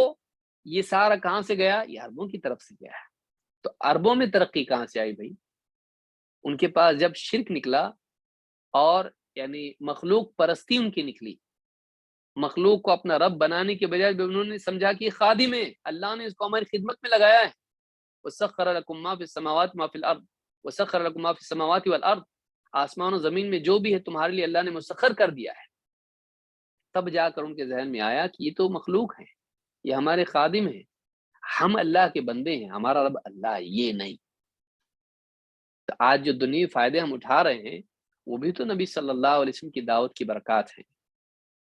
یہ سارا کہاں سے گیا؟ یہ عربوں کی طرف سے گیا ہے۔ تو عربوں میں ترقی کہاں سے آئی بھائی؟ ان کے پاس جب شرک نکلا اور یعنی مخلوق پرستی ان کی نکلی، مخلوق کو اپنا رب بنانے کے بجائے انہوں نے سمجھا کہ خادم ہے، اللہ نے اس کو ہماری خدمت میں لگایا ہے۔ وَسَخَّرَ لَكُم مَّا فِي السَّمَاوَاتِ وَمَا فِي الْأَرْضِ وَسَخَّرَ لَكُم مَّا فِي السَّمَاوَاتِ وَالْأَرْضِ، آسمان و زمین میں جو بھی ہے تمہارے لیے اللہ نے مسخر کر دیا ہے۔ تب جا کر ان کے ذہن میں آیا کہ یہ تو مخلوق ہیں، یہ ہمارے خادم ہیں، ہم اللہ کے بندے ہیں، ہمارا رب اللہ ہے، یہ نہیں۔ تو آج جو دنیا فائدے ہم اٹھا رہے ہیں وہ بھی تو نبی صلی اللہ علیہ وسلم کی دعوت کی برکات ہیں،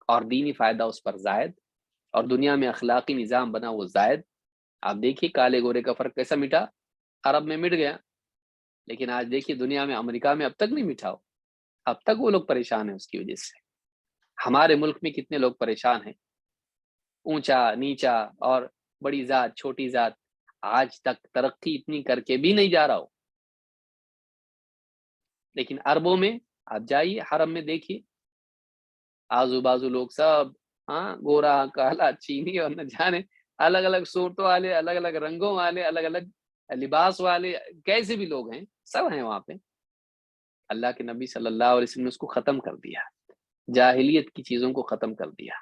اور دینی فائدہ اس پر زائد، اور دنیا میں اخلاقی نظام بنا وہ زائد۔ آپ دیکھیے کالے گورے کا فرق کیسا مٹا، عرب میں مٹ گیا، لیکن آج دیکھیے دنیا میں، امریکہ میں اب تک نہیں مٹا، اب تک وہ لوگ پریشان ہیں اس کی وجہ سے۔ ہمارے ملک میں کتنے لوگ پریشان ہیں، اونچا نیچا اور بڑی ذات چھوٹی ذات، آج تک ترقی اتنی کر کے بھی نہیں جا رہا ہو۔ لیکن عربوں میں آپ جائیے حرم میں دیکھیے، آزو بازو لوگ سب گورا کالا چینی اور نہ جانے الگ الگ صورتوں والے، الگ الگ رنگوں والے، الگ الگ لباس والے، کیسے بھی لوگ ہیں، سب ہیں وہاں پہ۔ اللہ کے نبی صلی اللہ علیہ وسلم نے اس کو ختم کر دیا، جاہلیت کی چیزوں کو ختم کر دیا۔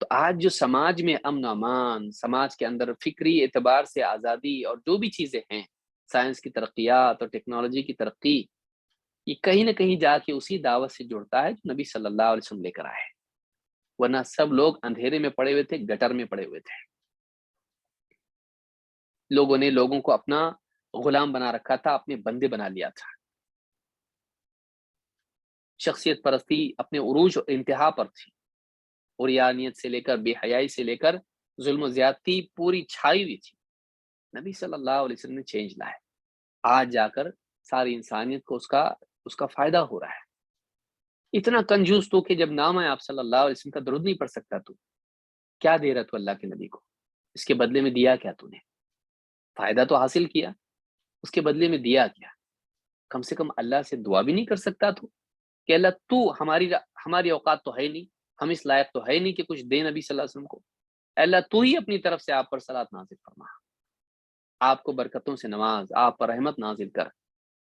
تو آج جو سماج میں امن و امان، سماج کے اندر فکری اعتبار سے آزادی اور جو بھی چیزیں ہیں، سائنس کی ترقیات اور ٹیکنالوجی کی ترقی، یہ کہیں نہ کہیں جا کے اسی دعوت سے جڑتا ہے جو نبی صلی اللہ علیہ وسلم لے کر آئے، ورنہ سب لوگ اندھیرے میں پڑے ہوئے تھے، گٹر میں پڑے ہوئے تھے۔ لوگوں نے لوگوں کو اپنا غلام بنا رکھا تھا، اپنے بندے بنا لیا تھا۔ شخصیت پرستی اپنے عروج اور انتہا پر تھی، عریانیت سے لے کر بے حیائی سے لے کر ظلم و زیادتی پوری چھائی ہوئی تھی۔ نبی صلی اللہ علیہ وسلم نے چینج لایا، آج جا کر ساری انسانیت کو اس کا فائدہ ہو رہا ہے۔ اتنا کنجوس تو کہ جب نام ہے آپ صلی اللہ علیہ وسلم کا درود نہیں پڑھ سکتا، تو کیا دے رہا تو اللہ کے نبی کو؟ اس کے بدلے میں دیا کیا تو نے؟ فائدہ تو حاصل کیا، اس کے بدلے میں دیا کیا؟ کم سے کم اللہ سے دعا بھی نہیں کر سکتا تو کہ اللہ تو ہماری اوقات تو ہے نہیں، ہم اس لائق تو ہے نہیں کہ کچھ دے نبی صلی اللہ علیہ وسلم کو، اللہ تو ہی اپنی طرف سے آپ پر صلوات نازل فرما، آپ کو برکتوں سے نواز، آپ پر رحمت نازل کر۔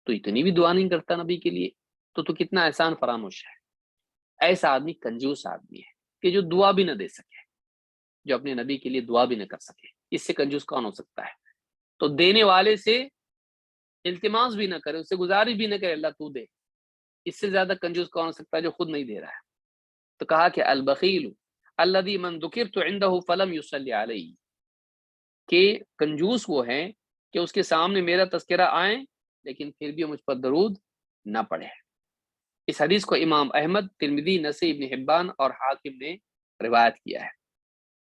تو اتنی بھی دعا نہیں کرتا نبی کے لیے، تو کتنا احسان فراموش ہے۔ ایسا آدمی کنجوس آدمی ہے کہ جو دعا بھی نہ دے سکے، جو اپنے نبی کے لیے دعا بھی نہ کر سکے۔ اس سے کنجوس کون ہو سکتا ہے؟ تو دینے والے سے التماس بھی نہ کرے، اس سے گزارش بھی نہ کرے اللہ تو دے، اس سے زیادہ کنجوس کون ہو سکتا ہے جو خود نہیں دے رہا ہے؟ تو کہا کہ البخیل الذی من ذکرت عنده فلم یصلی علیہ، کہ کنجوس وہ ہیں کہ اس کے سامنے میرا تذکرہ آئیں لیکن پھر بھی مجھ پر درود نہ پڑھے۔ اس حدیث کو امام احمد، ترمذی، نسائی، ابن حبان اور حاکم نے روایت کیا ہے،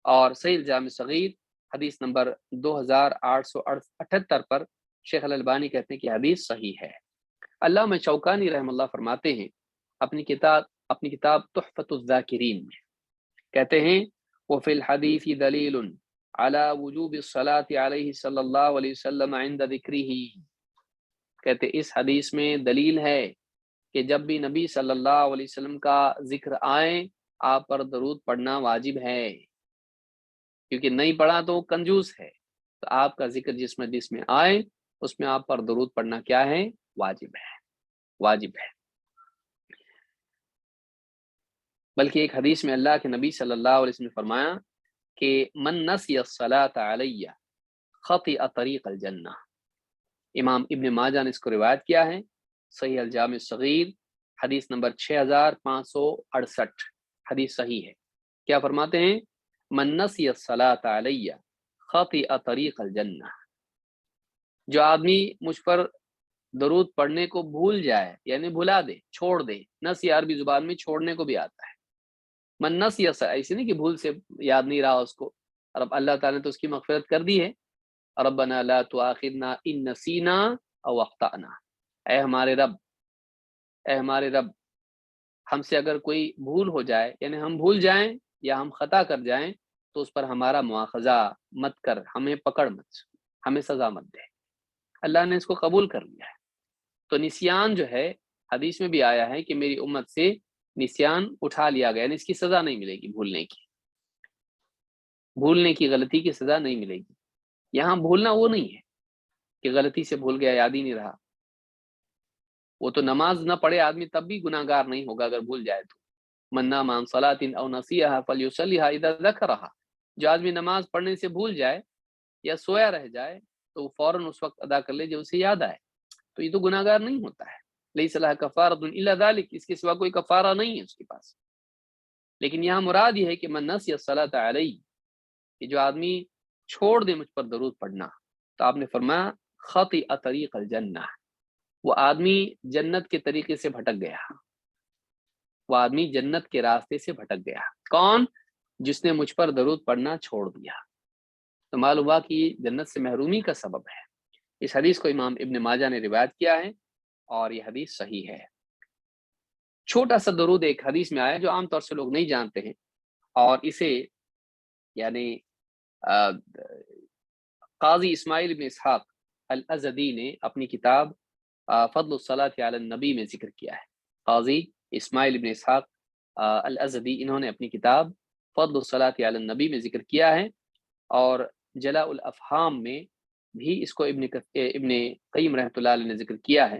اور صحیح الجامع صغیر حدیث نمبر 2878 پر شیخ الالبانی کہتے ہیں کہ حدیث صحیح ہے۔ علامہ شوکانی رحم اللہ فرماتے ہیں اپنی کتاب تحفۃ الذاکرین میں، کہتے ہیں وفی الحدیث دلیل علی وجوب الصلاۃ علیہ صلی اللہ علیہ وسلم عند ذکرہ، کہتے اس حدیث میں دلیل ہے کہ جب بھی نبی صلی اللہ علیہ وسلم کا ذکر آئے آپ پر درود پڑھنا واجب ہے، کیونکہ نہیں پڑھا تو کنجوس ہے۔ تو آپ کا ذکر جس مجلس میں آئے اس میں آپ پر درود پڑھنا کیا ہے؟ واجب ہے، واجب ہے۔ بلکہ ایک حدیث میں اللہ کے نبی صلی اللہ علیہ وسلم نے فرمایا کہ من نسی الصلاۃ علیہ خطئ طریق الجنہ۔ امام ابن ماجہ نے اس کو روایت کیا ہے، صحیح الجامع صغیر حدیث نمبر 6568، حدیث صحیح ہے۔ کیا فرماتے ہیں؟ من نسی الصلاۃ علیہ خطئ طریق الجنہ، جو آدمی مجھ پر درود پڑھنے کو بھول جائے، یعنی بھلا دے، چھوڑ دے، نسی عربی زبان میں چھوڑنے کو بھی آتا ہے۔ من نسی، ایسے نہیں کہ بھول سے یاد نہیں رہا اس کو، اور اللہ تعالیٰ نے تو اس کی مغفرت کر دی ہے، ربنا لا تؤاخذنا ان نسینا او اخطأنا، اے ہمارے رب ہم سے اگر کوئی بھول ہو جائے، یعنی ہم بھول جائیں یا ہم خطا کر جائیں تو اس پر ہمارا مواخذہ مت کر، ہمیں پکڑ مت، ہمیں سزا مت دے۔ اللہ نے اس کو قبول کر لیا ہے۔ تو نسیان جو ہے، حدیث میں بھی آیا ہے کہ میری امت سے نسیان اٹھا لیا گیا، یعنی اس کی سزا نہیں ملے گی، بھولنے کی غلطی کی سزا نہیں ملے گی۔ یہاں بھولنا وہ نہیں ہے کہ غلطی سے بھول گیا، یاد ہی نہیں رہا، وہ تو نماز نہ پڑھے آدمی تب بھی گناہ گار نہیں ہوگا اگر بھول جائے تو۔ من نام عن صلاۃ او نسیھا فلیصلیھا اذا ذکرھا، جو آدمی نماز پڑھنے سے بھول جائے یا سویا رہ جائے تو وہ فوراً اس وقت ادا کر لے جب اسے یاد آئے، تو یہ تو گناہ گار نہیں ہوتا ہے۔ لیس لھا کفارۃ الا ذلک، اس کے سوا کوئی کفارہ نہیں ہے اس کے پاس۔ لیکن یہاں مراد یہ ہے کہ من نسی الصلاۃ علیہ، کہ جو آدمی چھوڑ دے مجھ پر درود پڑھنا، تو آپ نے فرمایا خطئ طریق الجنہ، وہ آدمی جنت کے طریقے سے بھٹک گیا، وہ آدمی جنت کے راستے سے بھٹک گیا۔ کون؟ جس نے مجھ پر درود پڑھنا چھوڑ دیا، تو معلوم ہوا کہ جنت سے محرومی کا سبب ہے۔ اس حدیث کو امام ابن ماجہ نے روایت کیا ہے اور یہ حدیث صحیح ہے۔ چھوٹا سا درود ایک حدیث میں آیا جو عام طور سے لوگ نہیں جانتے ہیں، اور اسے یعنی قاضی اسماعیل بن اسحاق الازدی نے اپنی کتاب فضل الصلاۃ علی النبی میں ذکر کیا ہے۔ قاضی اسماعیل بن اسحاق الازدی، انہوں نے اپنی کتاب فضل الصلاۃ علی النبی میں ذکر کیا ہے، اور جلاء الافہام میں بھی اس کو ابن قیم رحمۃ اللہ علیہ نے ذکر کیا ہے۔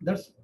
10